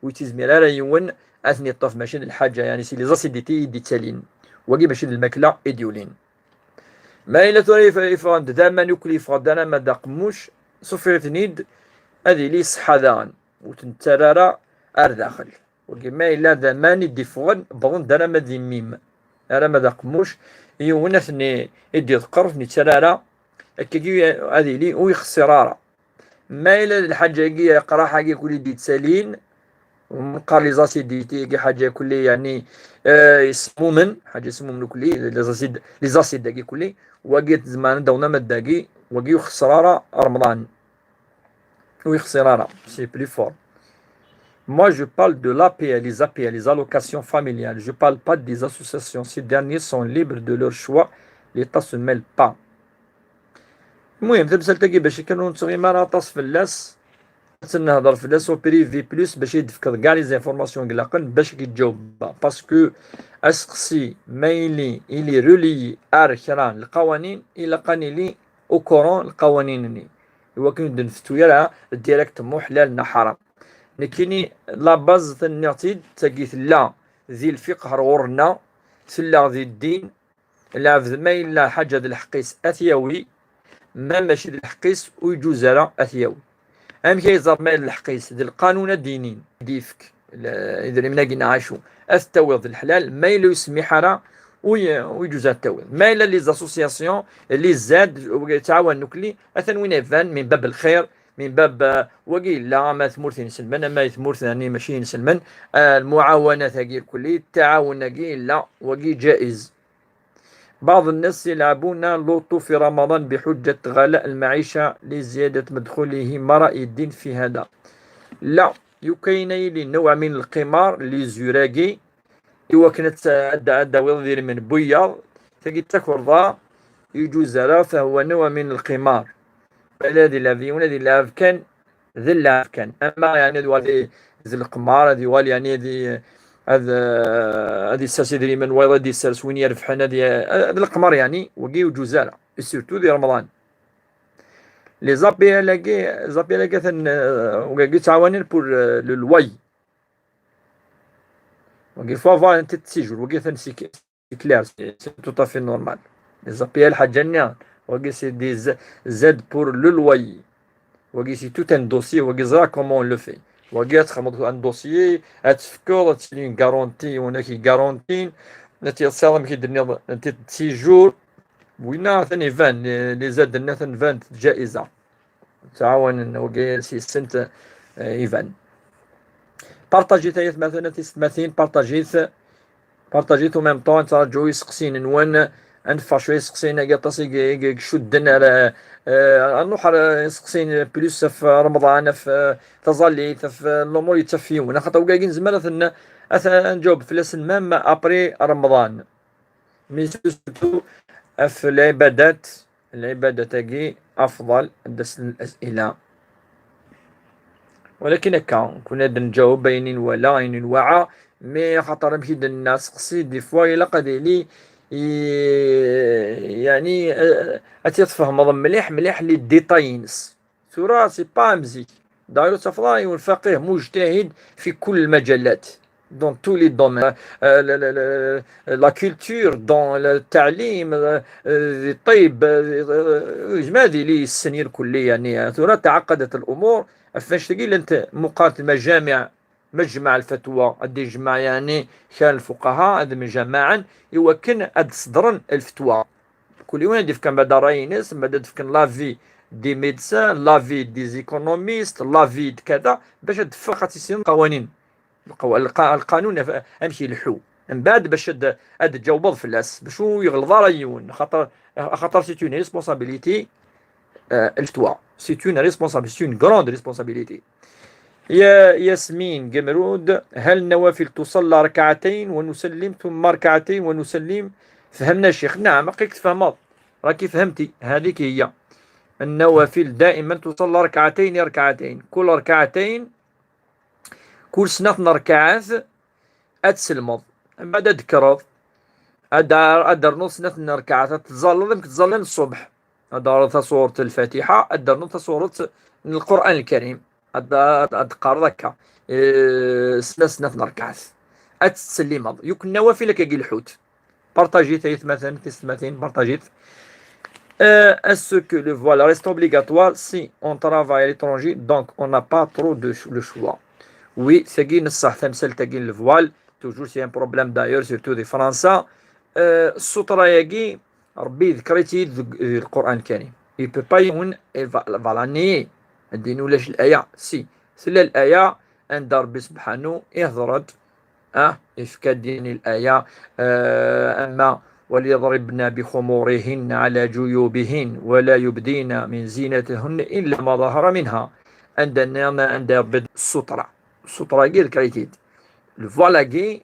ويتيزمير راه يون اثني الطف ماشي الحاجه يعني سي لي زاسيديتي ديتالين وكي ماشي الماكله ايديولين ما إلا تولي يفرد داما نوكلي يفرد دانا ما داقموش صفيت نيد هذه لي صحة دان وتنترارا أرداخل وكما إلا داما ندي فغن بغن دانا ما دي ميم أنا ما داقموش يونثني يدي ذقرف نترارا هكاكي هذه لي ويخسرارا ما إلا الحاجة كي قراحة كي كولي دي تسالين ومقارليزاسي دي حاجة كلي يعني يسمومن حاجة يسمومن كلي لي زاسيد داكي كلي وقيت زمان دونا مداكي وقي خسرارة رمضان ويخسرارة سي بلي فور. Moi je parle de l'APL, les APL, les allocations familiales. Je parle pas des associations. Ces derniers sont libres de leur choix. L'État se mêle pas. المهم تبسل تلقي باش كانوا نصغي ما راطاس فلاس نهضر فلاس او بريفي بلوس باش يدفكر كاع لي زانفورماسيون قلاقن باش يتجاوب باسكو اسقسي مايلي الي رولي اركران القوانين الى قانيلي او كورون القوانين هو كنت نفتو راه ديريكتومون حلال حرام لكني لا باز تنعتيد تاقيت لا ذي الفقه رورنا سلا ذي الدين لا ما الا حاجه ذي الحقيس اثيوي ما ماشي ذي الحقيس ويجوز على اثيوي أهم كيزار مال الحقيس ديال القانون الديني ديفك إذا مناقي نعاشو التوض الحلال ما إلا يسمح راه ويجوز التوض ما إلا لي زاسوسياسيون اللي زاد تعاون نكلي أثن وين فان من باب الخير من باب وقيل لا ما ثمورث نسلمن ما يثمورث يعني ماشي نسلمن المعاونة ثقيل كلي التعاون نقيل لا وقي جائز بعض الناس يلعبون اللوتو في رمضان بحجة غلاء المعيشة لزيادة مدخوله، ما رأي الدين في هذا؟ لا، يكاين نوع من القمار لي زوراكي إوا كانت عدا وظير من بويا تجي تكرضا يجوز له، فهو نوع من القمار الذي الذي الذي لعب كان ذي اللعب كان. أما يعني هذه ذي القمار هذه يعني هذه ساسيدري من ويضا دي سارس وين يربحنا هذه القمار يعني وكي وجوزاله سيرتو دي رمضان لي زابي لاكي وكي تعاونين بور لو لوي وكي فافا انت تسيجور وكي سي كلير سي تو افي نورمال لي زابي الحاجه نيان وكي سي دي زاد بور لو لوي وكي سي توت ان دوسي وكي زرا كومون لو في وكي تخمض ان دوسي تفكر تسلين غارونتي وناكي غارونتين نتي صالم كي درني انت تسيجور وينا ثاني فان لي زاد لنا ثاني فان جائزه تعاون وكي سي سنت ايفان بارطاجيت مثلا تيستماثين بارطاجيت ميم طون ترجعو يسقسين نوان انفع شويه يسقسين قاطاسي شدن على نوحر يسقسين بلوس في رمضان في تظلي في الامور يتفيون خاطر وكاين زمان نجاوب في لسن مام ابري رمضان مي سورتو في العبادات تاعي افضل دس الاسئله ولكن هكا كنا نجاوب بين ولا عين وعى مي خاطر مشي الناس قصي دي فوا الا قد لي يعني اتفهم مليح مليح لي ديتاينس سورة سي با مزيك دايرو تفضاي والفقيه مجتهد في كل المجالات دون تو لي دومين لا كولتور دون التعليم الطب جمادي لي السنير كلي يعني سورة تعقدت الامور فاش تقول انت مقارنة مجمع الفتوى ادي جماعة يعني كان الفقهاء هذا من جماعا يوكن اد صدرن الفتوى كل يوم يدف كان بعد راينس بعد كان لافي دي ميدسان لافي دي زيكونوميست لافي كذا باش تفقط يصير قوانين القانون امشي لحو من بعد باش اد تجاوب في الناس باش يغلظ رايون خاطر سي اون ريسبونسابيلتي الفتوى سي اون ريسبونسابيلتي سي اون غروند ريسبونسابيلتي. يا ياسمين جمرود، هل النوافل تصلى ركعتين ونسلم ثم ركعتين ونسلم؟ فهمنا الشيخ. نعم راكي تفهمت راكي فهمتي هذيك هي النوافل دائما تصلى ركعتين كل ركعتين كل سنة ركعات اتسلمض بعد تكرر ادر نص سنة ركعات تظلم الصبح ادار سورة الفاتحة ادر سورة القرآن الكريم أتقار ذكا سنة ركعات أتسلم يمكن نوافل كي الحوت بارطاجيت مثلا تسمتين بارطاجيت est-ce que le voile reste obligatoire si on travaille à l'étranger donc on n'a pas trop de le choix. Oui, c'est qui الصح تمثل تاقين الفوال toujours c'est un problème d'ailleurs surtout des Français. السطرة ياقي ربي ذكرتي القرآن الكريم il peut pas يكون فوالا نيي الدين ولاش الآية سي سلا الآية عند ربي سبحانه يهضرد إفكا دين الآية أما وليضربن بخمورهن على جيوبهن ولا يبدين من زينتهن إلا ما ظهر منها عند ربي السطرة كي الكريتيد الفوالا كي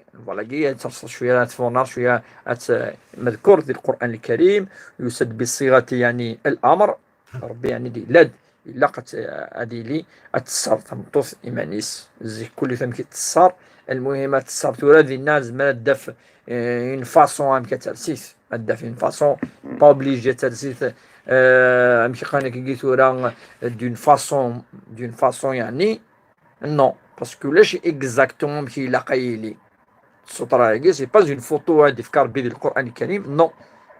شوية تفونار شوية مذكور في القرآن الكريم يسد بصيغة يعني الأمر ربي يعني دي لد إلا قد هادي لي أتصار تمطوف إيمانيس زي كل ثم كيتصار المهم تصار تورادي الناس ما داف اون فاسون ام كترسيس ما داف اون فاسون با اوبليجي ترسيس امشي قانا كي تورا دون فاسون يعني نو باسكو لاش اكزاكتومون مشي لاقايلي السطرة هاكي سي با اون فوتو هادي فكار بيد القرآن الكريم نو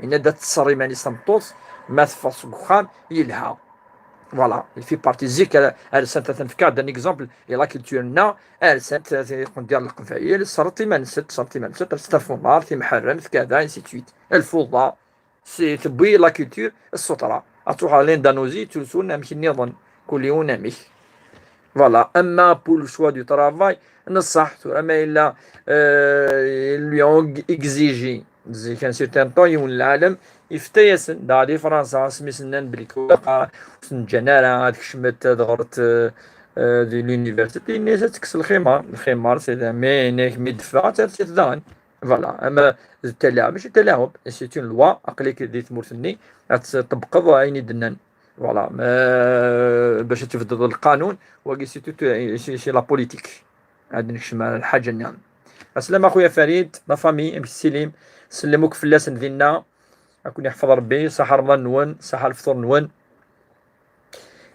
إن دات تصر إيمانيس تمطوف ما تفاص بخام يلها فوالا في بارتي زيك ارسنت تنفكر دان اكزومبل يلا كولتورنا ارسنت ندير القفايل صرتي ما نسيت ستافون نار في محرم في كذا انسي تويت الفوضى سي تبوي لا كولتور السطرة تروح على الاندونيسي تونسون نمشي نظن كل يوم نمشي فوالا. اما بور لو شوا دو ترافاي نصح اما الا ليون اكزيجي زي كان سيرتان طون يون العالم يفتيسن دادي فرنسا سميسنان بالكوكا سنجنارا هاديك شمت دغرت دي لونيفرسيتي نيسا تكس الخمار سي مي نيك ميدفع تردان فوالا اما التلاعب ماشي تلاعب سي اون لوا عقليك دي تمورثني تطبق عيني دنان فوالا باش تفضل القانون وكي سي سي لا بوليتيك عاد نكشم على الحاجه نعم. السلام اخويا فريد لا فامي ام سليم سلموك فلاس ديالنا اكون يحفظ ربي صحة رمضان نون صحة الفطور نون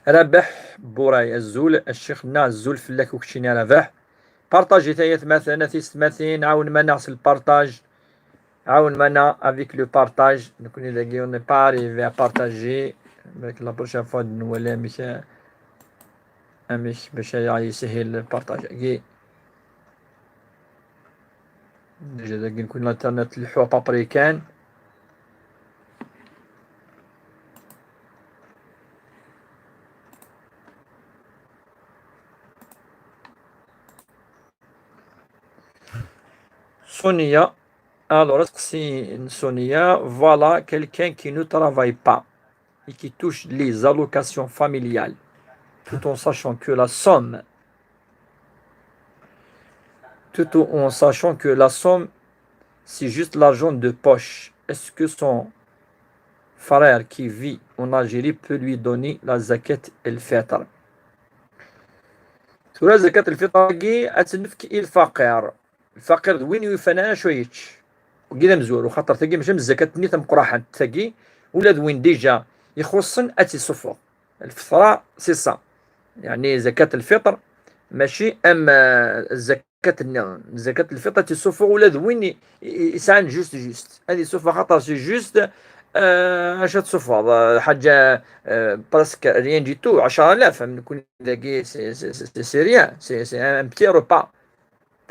رابح بوراي الزول الشيخنا الزول فلاك وكشيني رابح بارطاجي تايا ثماثنا ثماثين عاون مانا البارطاج عاون مانا افيك لو بارطاج نكون داكي اون با اريفي ا بارطاجي باك لا بروشين فوا نولا مش باش يسهل البارطاج كي ديجا داكي نكون الانترنت الحوا بابريكان Sonia, alors c'est Sonia, voilà quelqu'un qui ne travaille pas et qui touche les allocations familiales, tout en sachant que la somme, c'est juste l'argent de poche. Est-ce que son frère qui vit en Algérie peut lui donner la zakat el-fitr? تقول زكاة الفطر كي أتنفك الفقير الفقير وين يفنانا شويتش وكذا مزور وخاطر تاكي ماشي من الزكاة ني تمقراحة تاكي ولا وين ديجا يخصن أتي صفر الفطرة سي صا يعني زكاة الفطر ماشي أما زكاة الفطر تي صفر ولا وين يسعن جوست هذه صفر خاطر سي جوست اش تصفر حاجة برسك ريان دي تو 10,000 نكون ذاكي سي ريان سي ان بتي روبا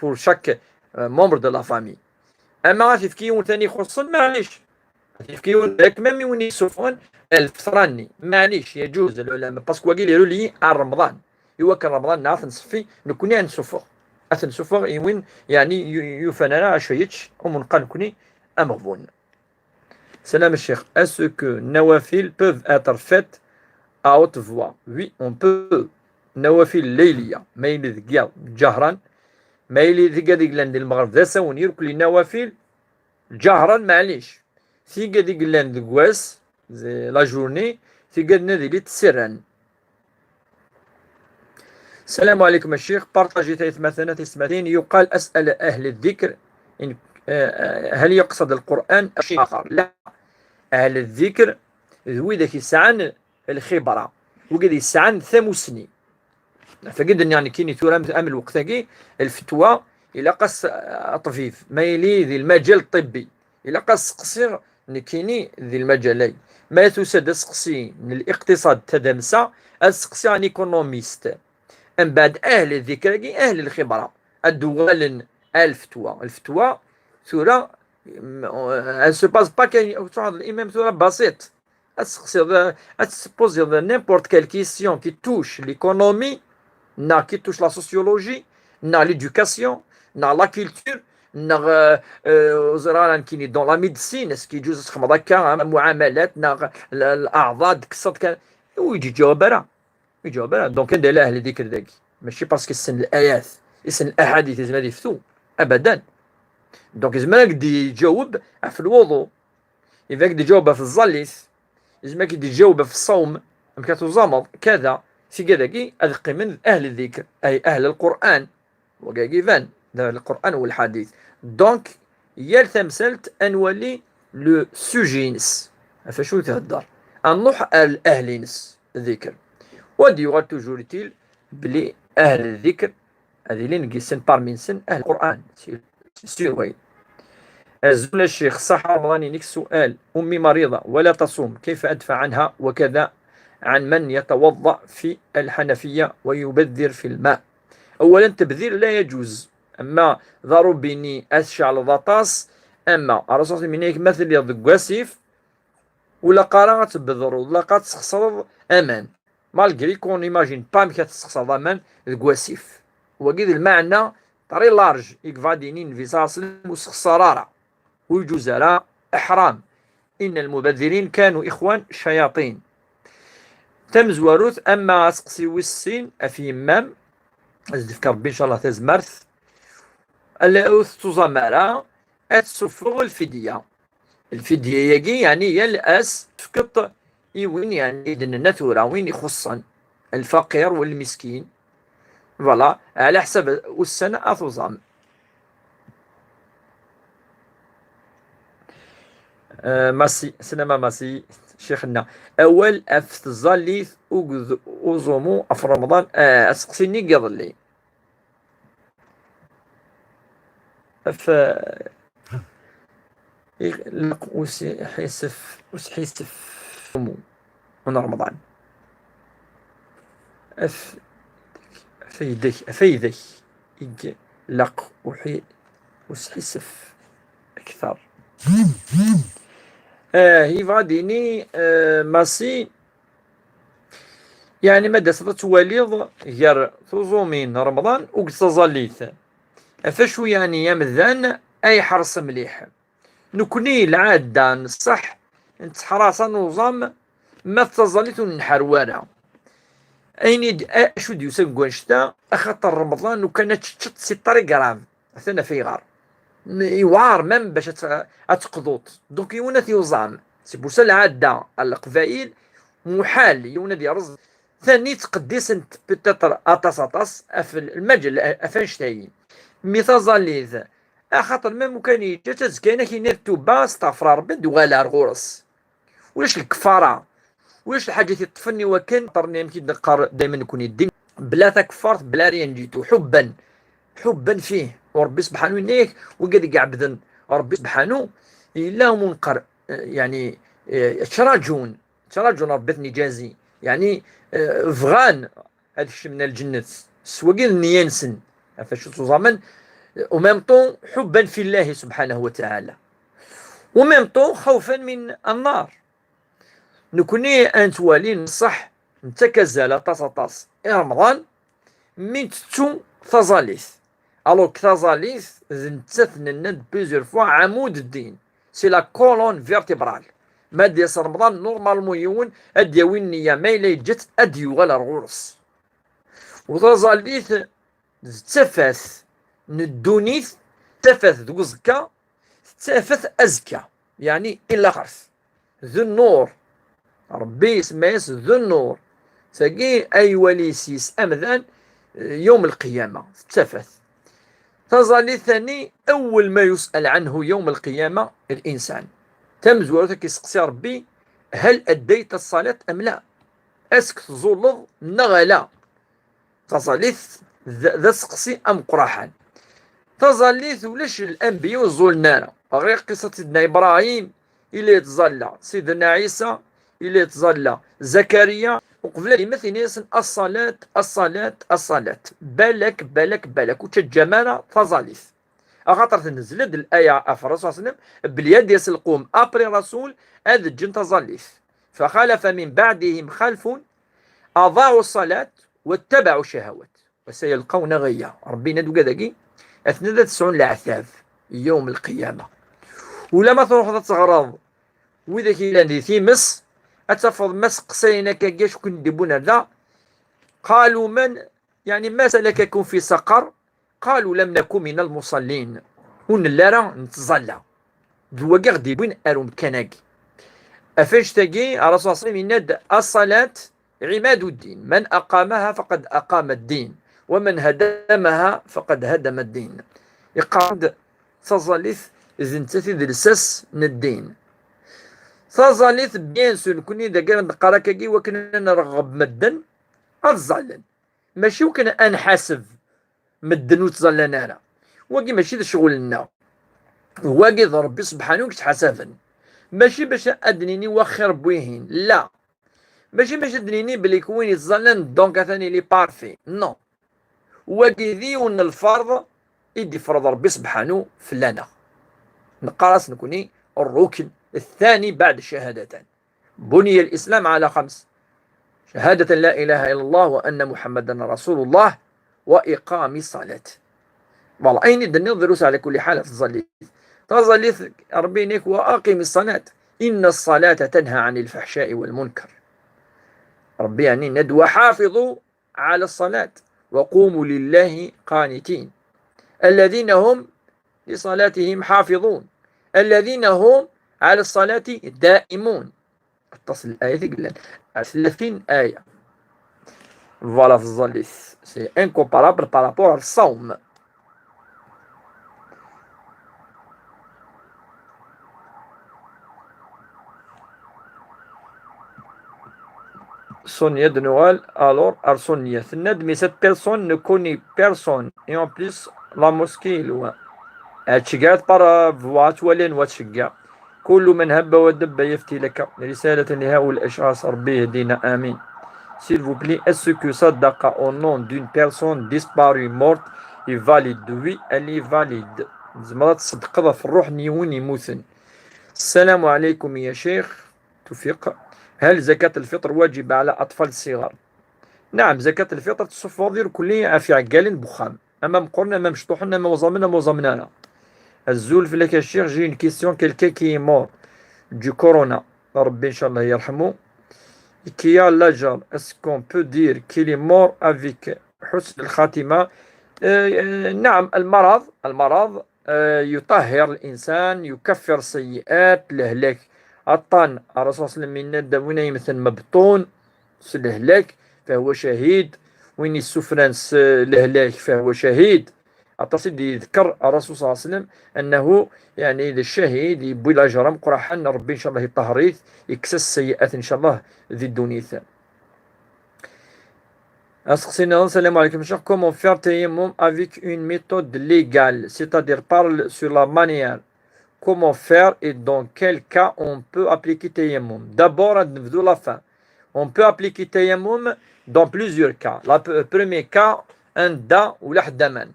بور شاك مومبر دو لا فامي اما في كيون ثاني يخصن معليش في كيون ذاك ميم وين يصفون الفطراني معليش يجوز العلماء باسكو واقيل يقولوا لي على رمضان ايوا كان رمضان نعرف نصفي نكون يعني نصفر نصفر وين يعني يفنانا شويتش ومنقل نكوني امغبون. Salam Cheikh, est-ce que nawafil peuvent être faites à haute voix? Oui, on peut. nawafil layliya ما يلي ذكيا جهرا ما يلي ذكيا ديك لاند المغرب ذا ساونير كل نوافل جهرا معليش ثيكا ديك لاند كواس لا جورني ثيكا نادي سرا. السلام عليكم الشيخ بارطاجي ثلاث مثلا تسمتين يقال أسأل أهل الذكر إن هل يقصد القرآن أو شيء آخر؟ لا، أهل الذكر ذوي ذاك يسعن الخبرة وقد يسعن ثموسني فقد يعني كيني تورا أم الوقت الفتوى إلا قص طفيف ما يلي ذي المجال الطبي إلا قص قصير كيني ذي المجالين ما تسد سقسي من الاقتصاد تدمسا السقسي عن ايكونوميست من بعد أهل الذكر أهل الخبرة الدول الفتوى ثورة elle se passe pas الإمام ثورة بسيط تسبوزي n'importe quelle question qui touche l'économie qui touche la sociologie l'éducation la culture زرارا كيني دون لا ميديسين اسكي يجوز تخمض هكا معاملات الاعضاء كسات كان ويجي يجاوب راه دونك كان داير اهل ذكر ذاك ماشي باسكو يسن الايات يسن الاحاديث لازم يفتو ابدا دونك لازم يقدي يجاوب في الوضوء اذا يقدي يجاوب في الزليس لازم يقدي يجاوب في الصوم مكاتو زمض كذا سي كذاكي ادقي من اهل الذكر اي اهل القران وكاكي فان القران والحديث دونك يال تمثلت انولي لو سوجينس فشو تهدر نروح الاهلينس الذكر ودي يغال توجور تيل بلي أهل الذكر هذه اللي نقيسن بارمين سن أهل القرآن سير وين الزول الشيخ صح رمضاني نيك سؤال أمي مريضة ولا تصوم كيف أدفع عنها وكذا عن من يتوضأ في الحنفية ويبذر في الماء. أولا تبذير لا يجوز أما ضرب بني أشعل ضطاس أما أرسل منيك مثل يضق واسيف ولا قراءة بذر ولا قات تخسر أمان مالغري كون ايماجين بام كتسقسى ضمان الكواسيف وكيد المعنى طري لارج يكفادينين في ساسل وسخسرارة وجزراء أحرام، إن المبذرين كانوا إخوان شياطين. تمز وروث أما سقسي والسين أفي مام أزدفك ربي إن شاء الله تزمرث الأوث تزمرا أتسفغ الفدية. الفدية يجي يعني يلأس تفكت وين يعني إذن ثورة وين يخصن الفقير والمسكين فوالا على حسب السنة أتوزام. ماسي سينما ماسي شيخنا أول أفتزالي أوزومو في رمضان أسقسيني قضلي ف وسحيسف من رمضان أفيدك لق وسحيسف أكثر هي غاديني ماسي يعني مدى تواليض غير توزومين رمضان وقتصازاليث أفشو يعني يمذان أي حرص مليح نكوني العادة نصح نتحرص نظام ما تزاليت نحروارا أين شو ديوسن قوانشتا أخطر رمضان وكانت تشت سي طريق راف أثنى في غار يوار مم باش أتقضوط دوك يونا يوزام سي بوسا العادة القبائل محال يونا دي رز ثاني تقديس انت بتطر أطاس في المجل أفنشتاين ميثازاليز خاطر ميم كان يجي تزكينا كي نيرتو با استغفر ربي دوغالا رغورس ولاش الكفاره ولاش الحاجه تطفني وكان طرني يمكن نقار دائما يكون يدي بلا تكفرت بلا ريان جيتو حبا فيه وربي سبحانه ينيك وقد يعبدن ربي سبحانه الا منقر يعني تراجون ربتني جازي يعني فغان هذا الشيء من الجنة سواقين نيانسن فاش زمان وميم طون حبا في الله سبحانه وتعالى وميم طون خوفا من النار نكوني انتوالي نصح نتكزل طاس رمضان من تتو ثزاليث الو كثازاليث نتثنى الند بليزيور فوا عمود الدين سي لا كولون فيرتيبرال ما ديس رمضان نورمالمون يون اديوين نيا ميلي جت اديو غالا الغرس وثزاليث تفاث ندونيث تفاث دوزكا تفاث أزكى يعني إلا خرث ذو النور ربي سميس ذو النور ساقي أي وليسيس أمذان يوم القيامة تفاث تظل ثاني أول ما يسأل عنه يوم القيامة الإنسان تمزورتك يسقسي ربي هل أديت الصلاة أم لا أسك تزولض نغلا تظليث ذا سقسي أم قراحان تظليث ولاش الأنبياء وزول النار غير قصة سيدنا إبراهيم إلى يتظلى سيدنا عيسى إلى يتظلى زكريا وقبل مثل يسن الصلاة بالك وتجمانا تظليث أخاطر تنزل الآية أفرس صلى الله عليه وسلم باليد يسلقوم أبري رسول هذا الجن تظليث فخلف من بعدهم خلف أضاعوا الصلاة واتبعوا الشهوات وسيلقون غيا ربنا دوكا داكي 92 العذاب يوم القيامة ولا ما تروح تغرض وإذا كيلان دي ثيمس أتفض مسق سينا كاكاش كن ديبونا ذا قالوا من يعني ما سلككم في سقر قالوا لم نكن من المصلين هون اللارا نتظلى دواكا ديبوين أروم كناكي أفاش تاكي الرسول صلى الله عليه وسلم الصلاة عماد الدين من أقامها فقد أقام الدين ومن هدمها فقد هدم الدين يقعد تظليث زنتثي دلسس من الدين تظليث بيان سور كوني دا كان قراكاكي وكنا نرغب مدن الظلن ماشي وكنا انحاسب مدن وتظلن انا واقي ماشي ذا شغلنا واقي ربي سبحانه كتحاسبن ماشي باش ادنيني وخر بويهين لا ماشي باش ادنيني بلي كوين يتظلن دونك ثاني لي بارفي نو واقي ذي ون الفرض يدي فرض ربي سبحانه فلانا نقراس نكوني الركن الثاني بعد الشهادتين بني الإسلام على 5 شهادة لا إله إلا الله وأن محمدا رسول الله وإقام الصلاة والله أين الدنيا دروس على كل حال تظل تظل ربينك وأقم الصلاة إن الصلاة تنهى عن الفحشاء والمنكر. ربي يعني ندوى حافظوا على الصلاة وقوموا لله قانتين الذين هم لصلاتهم حافظون الذين هم على الصلاة دائمون. اتصل الآية قلنا 30 آية. Voilà, c'est incomparable par rapport au Saum. Sonia de Noël, alors Arsonia. Mais cette personne ne connaît personne. Et en plus, la mosquée est loin. تشجعت برا ولين وتشجع كل من هب ودب يفتي لك رسالة لهؤلاء الأشخاص ربي يهدينا آمين. S'il vous plaît, est-ce que Sadaqa au nom d'une personne disparue morte est valide? Oui, elle est valide. زعما تصدق في الروح نيون يموتن. السلام عليكم يا شيخ توفيق. هل زكاة الفطر واجب على أطفال الصغار؟ نعم، زكاة الفطر تصفر كلية في عقال بخام. أما مقرنا أما مشطوحنا أما وزمنا الزول في لك الشيخ. جي une question, quelqu'un qui est mort du corona, ربي إن شاء الله يرحمه, qui a l'ajal, est-ce qu'on peut dire qu'il est mort avec حسن الخاتمة؟ نعم، المرض يطهر الإنسان، يكفر السيئات، الهلاك الطن الرسول صلى الله عليه وسلم داوين يمثل مبطون الهلاك فهو شهيد، وين السفرانس الهلاك فهو شهيد. أتصل يذكر الرسول صلى الله عليه وسلم أنه يعني إذا الشهيد يبوي الأجر مقرحا ربي إن شاء الله يطهريث يكسس السيئات إن شاء الله ذي الدنيث. Assalamu alaikum. Comment faire tayammum avec une méthode légale, c'est-à-dire parle sur la manière. Comment faire et dans quel cas on peut appliquer tayammum? D'abord, la fin. On peut appliquer tayammum dans plusieurs cas. Le premier cas, un da ou l'ahdaman.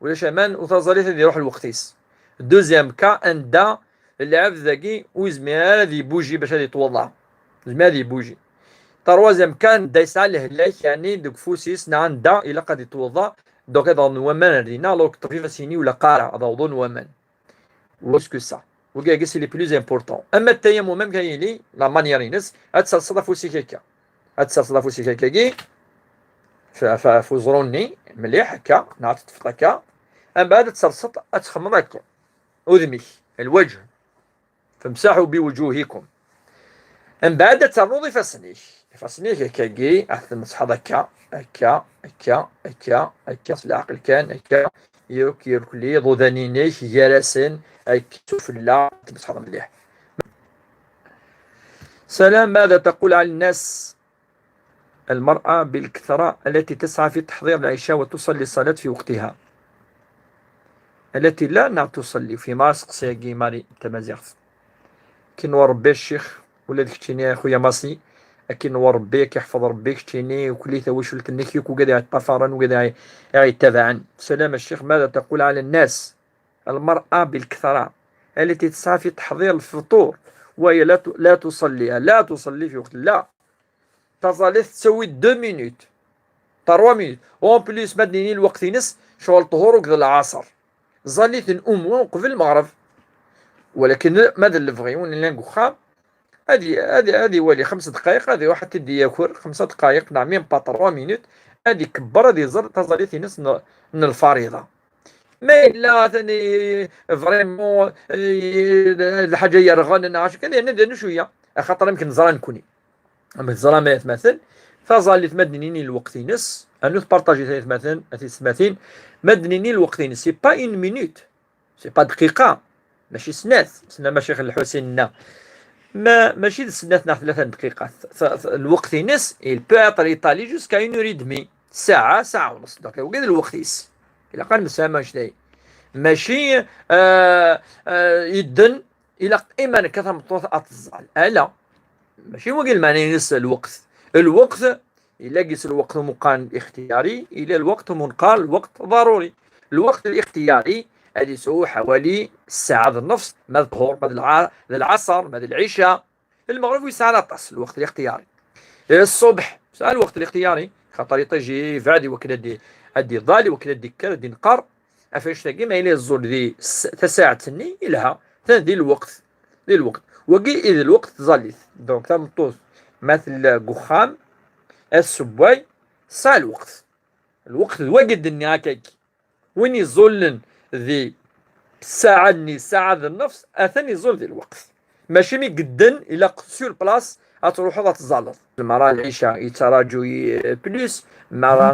ولا شمان وتظليت اللي يروح الوقتيس. دوزيام كا ان دا اللعب ذاكي ويزمي هذه بوجي باش هذه توضع زعما هذه بوجي. تروازيام كان دا يسعى لهلاك يعني دوك فوسيس نعن دا الى قد يتوضا دوك هذا نومان رينا لوك طفيفه سيني ولا قارع هذا وضو نومان واسكو سا وكا كيسي لي بلوز امبورطون. اما التيمم ميم كاين لي لا مانييرينس هتسلسل فوسي كيكا هتسلسل فوسي كيكا كي فوزروني مليح هكا نعطي تفط هكا من بعد تسلسط تخمم هكا اذمي الوجه فامسحوا بوجوهكم. من بعد تنوضي فاسنيك هكا كي احسن مسح هكا هكا هكا هكا هكا في العقل كان هكا يركلي ضدانينيك جالسين هكا شوف لا تمسح مليح. سلام، ماذا تقول على الناس المرأة بالكثرة التي تسعى في تحضير العشاء وتصلي الصلاة في وقتها، التي لا تصلي في ماسك سياقي ماري تمازيغف كي نور ربي الشيخ ولا ديك تشيني يا خويا ماسي كي نور ربي كيحفظ ربي كتشيني وكليته واش الكنيكيك وكذا يتطفرن وكذا يتبعن. سلام الشيخ، ماذا تقول على الناس المرأة بالكثرة التي تسعى في تحضير الفطور وهي لا تصلي في وقت لا تظل تسوي 2 مينوت 3 مينوت اون بليس مدنيين الوقت ينس شغل طهور وكذا العصر ظليت نقوم قبل المغرب. ولكن ماذا اللي بغيون اللي نقول هذه ولي 5 دقائق هذه واحد تدي ياكل 5 دقائق نعم ميم با 3 مينوت هذه كبر هذه تظليت ينس من الفريضه. ما لا ثاني فريمون الحاجه يرغن نعرف كذا ندير شويه خاطر يمكن نزرا نكوني اما الظلامات مثلا فظلت مدنيني الوقت ينس انو بارطاجي ثلاث مثلا مدنيني الوقت ينس سي با 1 مينوت سي با دقيقه ماشي سنة ماشي الحسين ماشي سنات 3 دقيقة. الوقت ينس il peut être étalé jusqu'à 1 heure et demie ساعة ونص دونك وقيد الوقت يس إلا قال مسامة شناهي ماشي يدن إلا إما كثر مطوط أتزعل لا ماشي وقيل معنى ينس الوقت إلا قيس الوقت مقال اختياري إلى الوقت منقال الوقت ضروري. الوقت الاختياري هذه يسوي حوالي ساعة النص ماذا الظهر ماذا العصر ماذا العشاء المغرب وساعة نطس الوقت الاختياري. الصبح ساعة الوقت الاختياري خاطر تجي فادي وكذا دي ضالي وكذا دي كذا دي نقر أفاش تاقي ما إلي الزول ذي تساعدتني إلها ذي الوقت ذي الوقت وقي إذا الوقت ظليت دونك تمطوس مثل قخام السباي سا الوقت الوقت دني هكاك وين يظلن ذي ساعدني ساعد النفس اثني زول ذي الوقت ماشي مي قدن الى سور بلاص تروحوا تزالط المرا العشاء يتراجو بلوس مع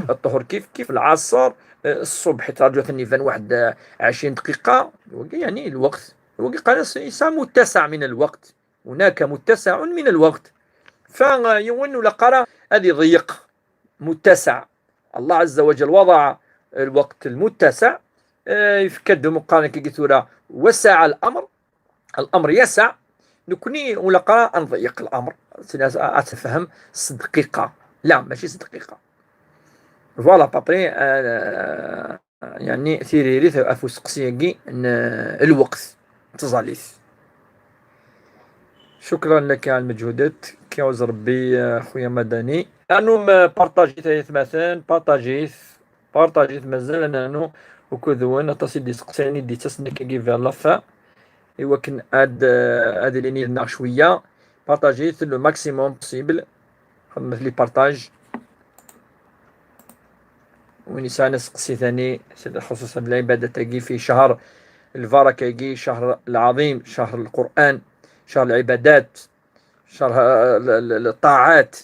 الطهر كيف العصر الصبح يتراجو ثاني فان واحد 20 دقيقة يعني الوقت قال إنسان متسع من الوقت هناك متسع من الوقت فيون ولا قرا هذه ضيق متسع الله عز وجل وضع الوقت المتسع يفكد مقارنة كيتورا وسع الأمر يسع نكوني ولا قرا نضيق الأمر أتفهم دقيقة لا ماشي دقيقة فوالا بابري يعني ثيريري أفوس قسيقي الوقت تزاليث شكرا لك على المجهودات كيعوز ربي خويا مدني أنو بارطاجيت مثلا بارطاجيت مازال أنو وكذوان تصل دي سقساني دي تسنك كي فير لافا إوا كان هاد ليني لنا شوية بارطاجيت لو ماكسيموم بوسيبل خدمت لي بارطاج ونساء سقسي ثاني خصوصا العبادة تاقي في شهر البركة يجي شهر العظيم شهر القرآن شهر العبادات شهر الطاعات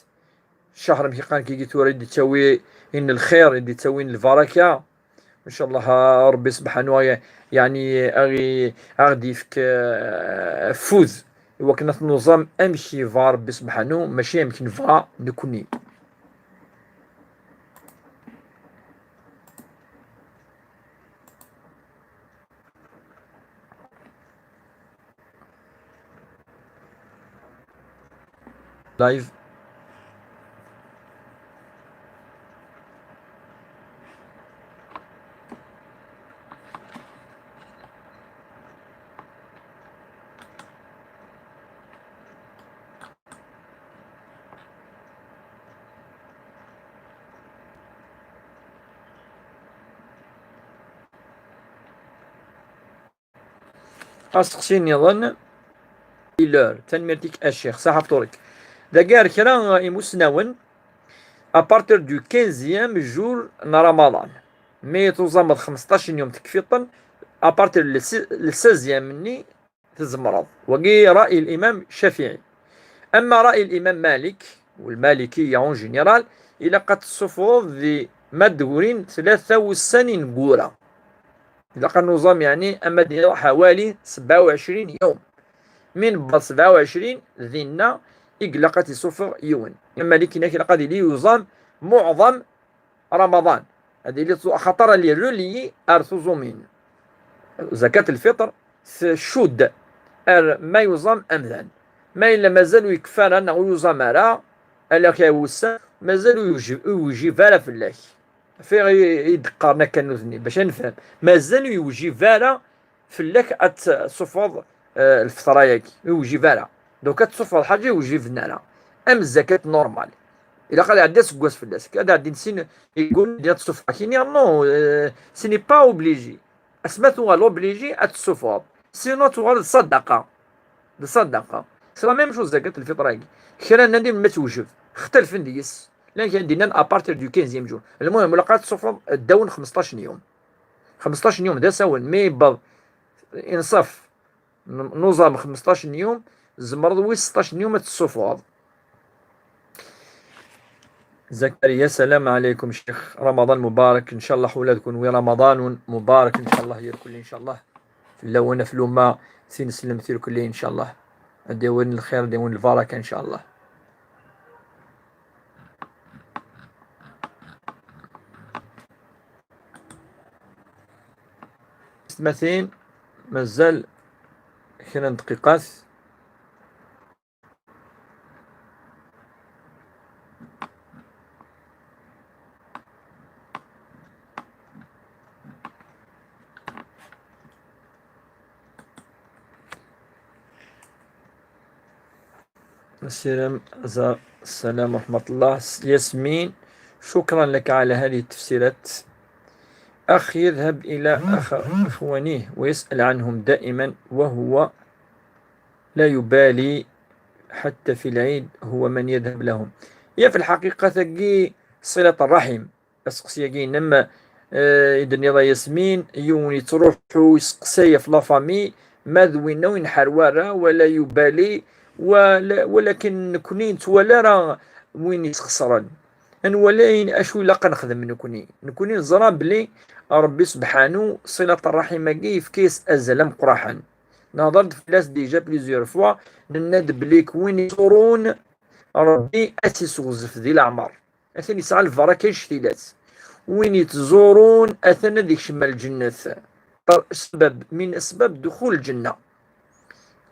شهر مكي كي توريد تسوي إن الخير اللي تسوي البركة إن شاء الله ربي سبحانه يعني أغدي فيك فوز وكنا نظام أمشي فا ربي سبحانه ماشي يمكن فا نكوني لايف أسقسيني ظن لور تنميرتك الشيخ صاحب طورك داكار كرا يمسناون ابارتر دو 15 جور رمضان مي تزمر 15 يوم تكفيطن ابارتر ل 16 مني تزمرض وقي رأي الإمام الشافعي أما رأي الإمام مالك والمالكية اون جينيرال إلى قد الصفوف ذي مدورين 63 قورة إلى قد نظام يعني أما حوالي 27 يوم من بعد 27 ذينا إقلقت صفر يون أما اللي كنا كنا قد يوزام معظم رمضان هذه اللي خطر اللي رولي أرثوزومين زكاة الفطر شود ما يوزام أمذان ما إلا مازالوا يكفانا أنه يوزام راه ألا كيوسا مازالوا يوجي فالا في الله في يدقرنا كنوزني باش نفهم مازالوا يوجي فالا في الله أتصفض الفطرة ياكي يوجي فالا دوكا تصفض حاجة يوجي فنانا أم الزكاة نورمال إلا قال عندها سكواس في الناس كذا عندي نسين يقول ديال الصفحة كيني نو سيني با اوبليجي اسماتو لوبليجي اتسوفوب سينو تو الصدقة الصدقة سي لا ميم شوز زكاة الفطر هاكي كرا نادي ما توجب اختلف نديس لان كان دينا ابارتير دو 15 جور المهم لقات الصفر الدون 15 يوم 15 يوم دا ساون مي بض انصاف نظام 15 يوم زمرض وي 16 يوم الصفوض زكريا السلام عليكم شيخ رمضان مبارك ان شاء الله حولادكم ورمضان مبارك ان شاء الله يركل ان شاء الله في اللون في الأمة سين سلم ثير كله ان شاء الله ديون الخير ديون البركة ان شاء الله مثلا مازال كنا دقيقات السلام ورحمة الله ياسمين شكرا لك على هذه التفسيرات أخ يذهب إلى أخوانه ويسأل عنهم دائما وهو لا يبالي، حتى في العيد هو من يذهب لهم. هي في الحقيقة ثقي صلة الرحم. أسقسي كي نما إذا نضا ياسمين يوني تروحو يسقسي في لافامي ماذ وين حروارة ولا يبالي، ولكن نكوني نتولى راه وين يسخسرن نولين اشو لا نخدم نكوني نزرى بلي ربي سبحانه صلة الرحم كي في كيس أزل مقرحا. نهضرت في لاس ديجا بليزيور فوا نناد بليك وين يصورون ربي أسيس غزف ذي الأعمار أثني يسعى الفرا كاين شتيلات وين يتزورون أثنى ذيك شمال الجنة سبب من أسباب دخول الجنة.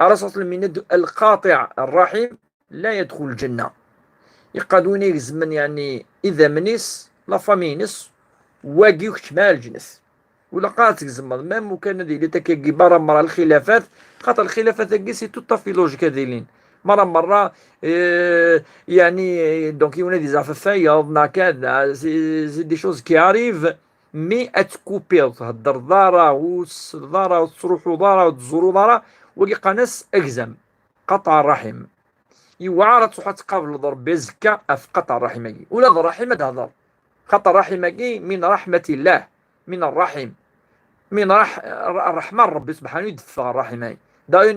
الرسول من القاطع الرحم لا يدخل الجنة. يقادوني الزمن يعني إذا منيس لا فامينس واقي شمال الجنس ولا قاتك زمان مام وكان ذي لتكي برا مرة الخلافات خاطر الخلافات هكي سي توتا في لوجيك هذيلين مرة يعني دونك يونا دي زعفافايا كذا سي دي شوز كي اريف مي اتكوبي تهدر دارا وصدارا وتروحو دارا وتزورو دارا وكي قناس اكزم قطع الرحم يوعر تروح تقابل ضرب بزكا في قطع الرحم ولا ذا الرحم تهضر خاطر الرحم من رحمة الله من الرحم من الرحمن ربي سبحانه يدفع الرحم دا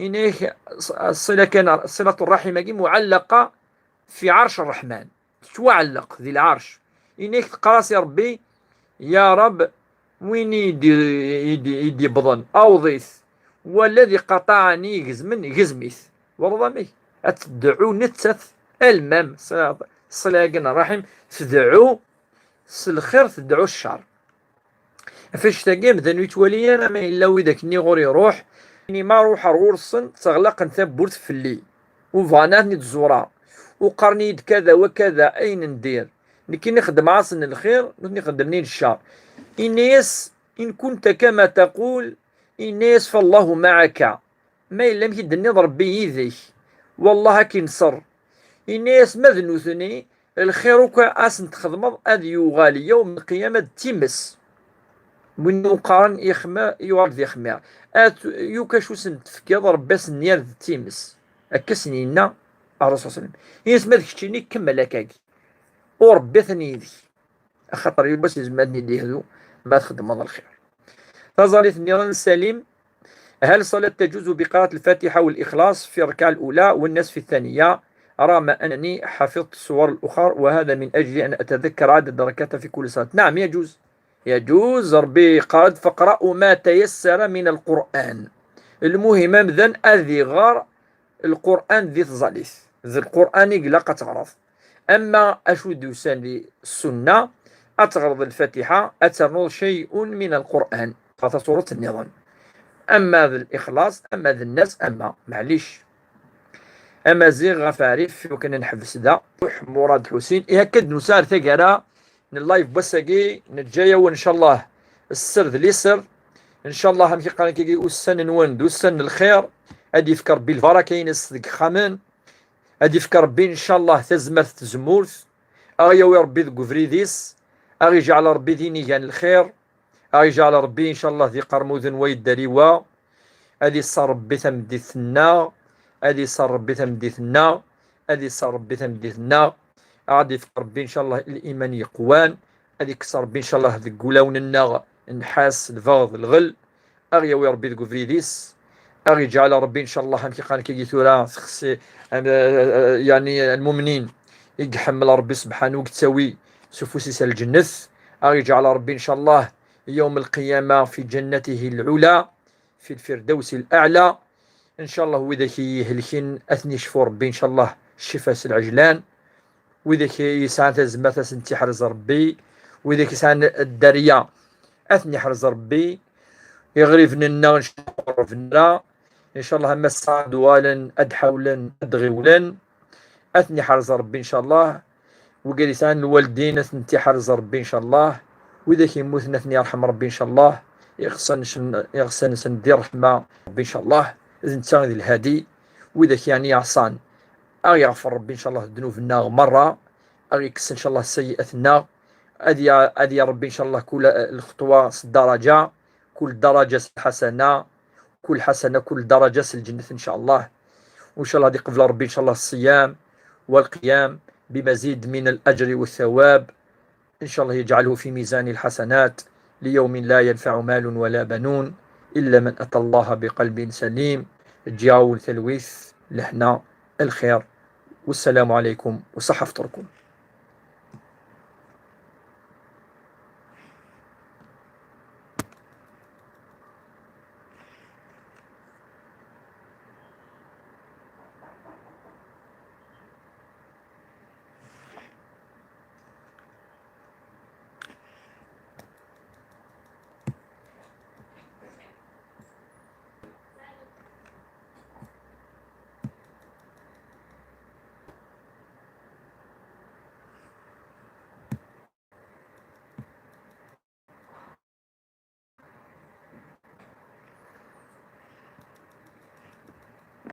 إنيك الصلة كان صلة الرحم معلقة في عرش الرحمن شو علق ذي العرش إنيك تقراس يا ربي يا رب وين يدي بضن أو ضيث والذي قطعني جزميث ورضمي أتدعو نتث المام صلة كان الرحم تدعو الخير تدعو الشر فاش تقيم ذا نيتولي انا ما الا وذاك ني غور يروح اني ما روح رورصن تغلق نثبرت في اللي وفانات نتزورا وقرني كذا وكذا اين ندير لكن نخدم عاصن الخير نخدمني الشر. إنيس إن كنت كما تقول إنيس فالله معك ما إلا مكدني ربي يذيك والله كنصر إنيس مذنوثني الخير كأسن تخدم أذي يغالي يوم القيامة تمس من قارن يخمى يورد يخمى يوكاشو سنتفكيض رباس نيار تيمس أكسنينا الرسول صلى الله عليه وسلم يسمى ذكشيني كمل هكاكي وربي ثني ذي خاطر يبس يزمدني دي هذو ما تخدم هذا الخير. تظلت نيران سليم هل الصلاة تجوز بقراءة الفاتحة والإخلاص في الركعة الأولى والناس في الثانية رغم أنني حفظت الصور الأخرى وهذا من أجل أن أتذكر عدد ركعات في كل صلاة؟ نعم يجوز يجوز ربي قال فاقرأوا ما تيسر من القرآن. المهم مذن أذي غار القرآن ذي تظليث ذي القرآن يقلق تعرف. أما أشود يسان السنة أتغرض الفاتحة أتنوض شيء من القرآن خاطر سورة النظام. أما ذي الإخلاص أما ذي الناس أما معليش أما زيغ غفاريف وكان نحفز ذا مراد حسين يهكد نسار ثقرا اللايف بساقي نتجايا وان شاء الله السر ذي اليسر ان شاء الله هم كي كي والسن نوند والسن الخير ادي يفكر بالبركه ينس ذيك خامان ادي يفكر بين ان شاء الله تزمرت تزمورث اغيا ربي ذو فريديس اغي جعل ربي ديني كان الخير اغي جعل ربي ان شاء الله ذي قرموذ ويد دريوا ادي صار ربي ثمدي ثنا ادي صار ربي ثمدي ثنا ادي صار ربي ثمدي ثنا غادي يفكر ربي ان شاء الله الايمان يقوان غادي يكسر ربي ان شاء الله ذيك قولاون الناغ النحاس الفاض الغل اغي ويا ربي ذوك فريديس اغي جعل ربي ان شاء الله هم كي قال كي ثورا يعني المؤمنين يحمل ربي سبحانه وتساوي سفوسيس الجنة اغي جعل ربي ان شاء الله يوم القيامة في جنته العلا في الفردوس الاعلى ان شاء الله واذا كي يهلكين اثني شفو ربي ان شاء الله الشفاء العجلان وإذا كيسان تزمات سنتي حرز ربي وإذا كيسان الدريا أثني حرز ربي يغرفنا نشرفنا إن شاء الله هما السعد والا أدحولا أدغولا أثني حرز ربي إن شاء الله وقالسان الوالدين أثنتي حرز ربي إن شاء الله وإذا كيموتنا أثني يرحم ربي إن شاء الله يغسن سندي رحمة ربي إن شاء الله إذن تساغي الهادي وإذا كيعني عصان أغي يغفر ربي إن شاء الله ذنوبنا مرة أغي يكسر إن شاء الله سيئتنا هذه يا ربي إن شاء الله كل الخطوة درجة، كل درجة حسنة، كل حسنة كل درجة الجنة إن شاء الله. وإن شاء الله هذه قبل ربي إن شاء الله الصيام والقيام بمزيد من الأجر والثواب، إن شاء الله يجعله في ميزان الحسنات ليوم لا ينفع مال ولا بنون إلا من أتى الله بقلب سليم. جاو التلويث لحنا الخير، والسلام عليكم وصحة فطركم.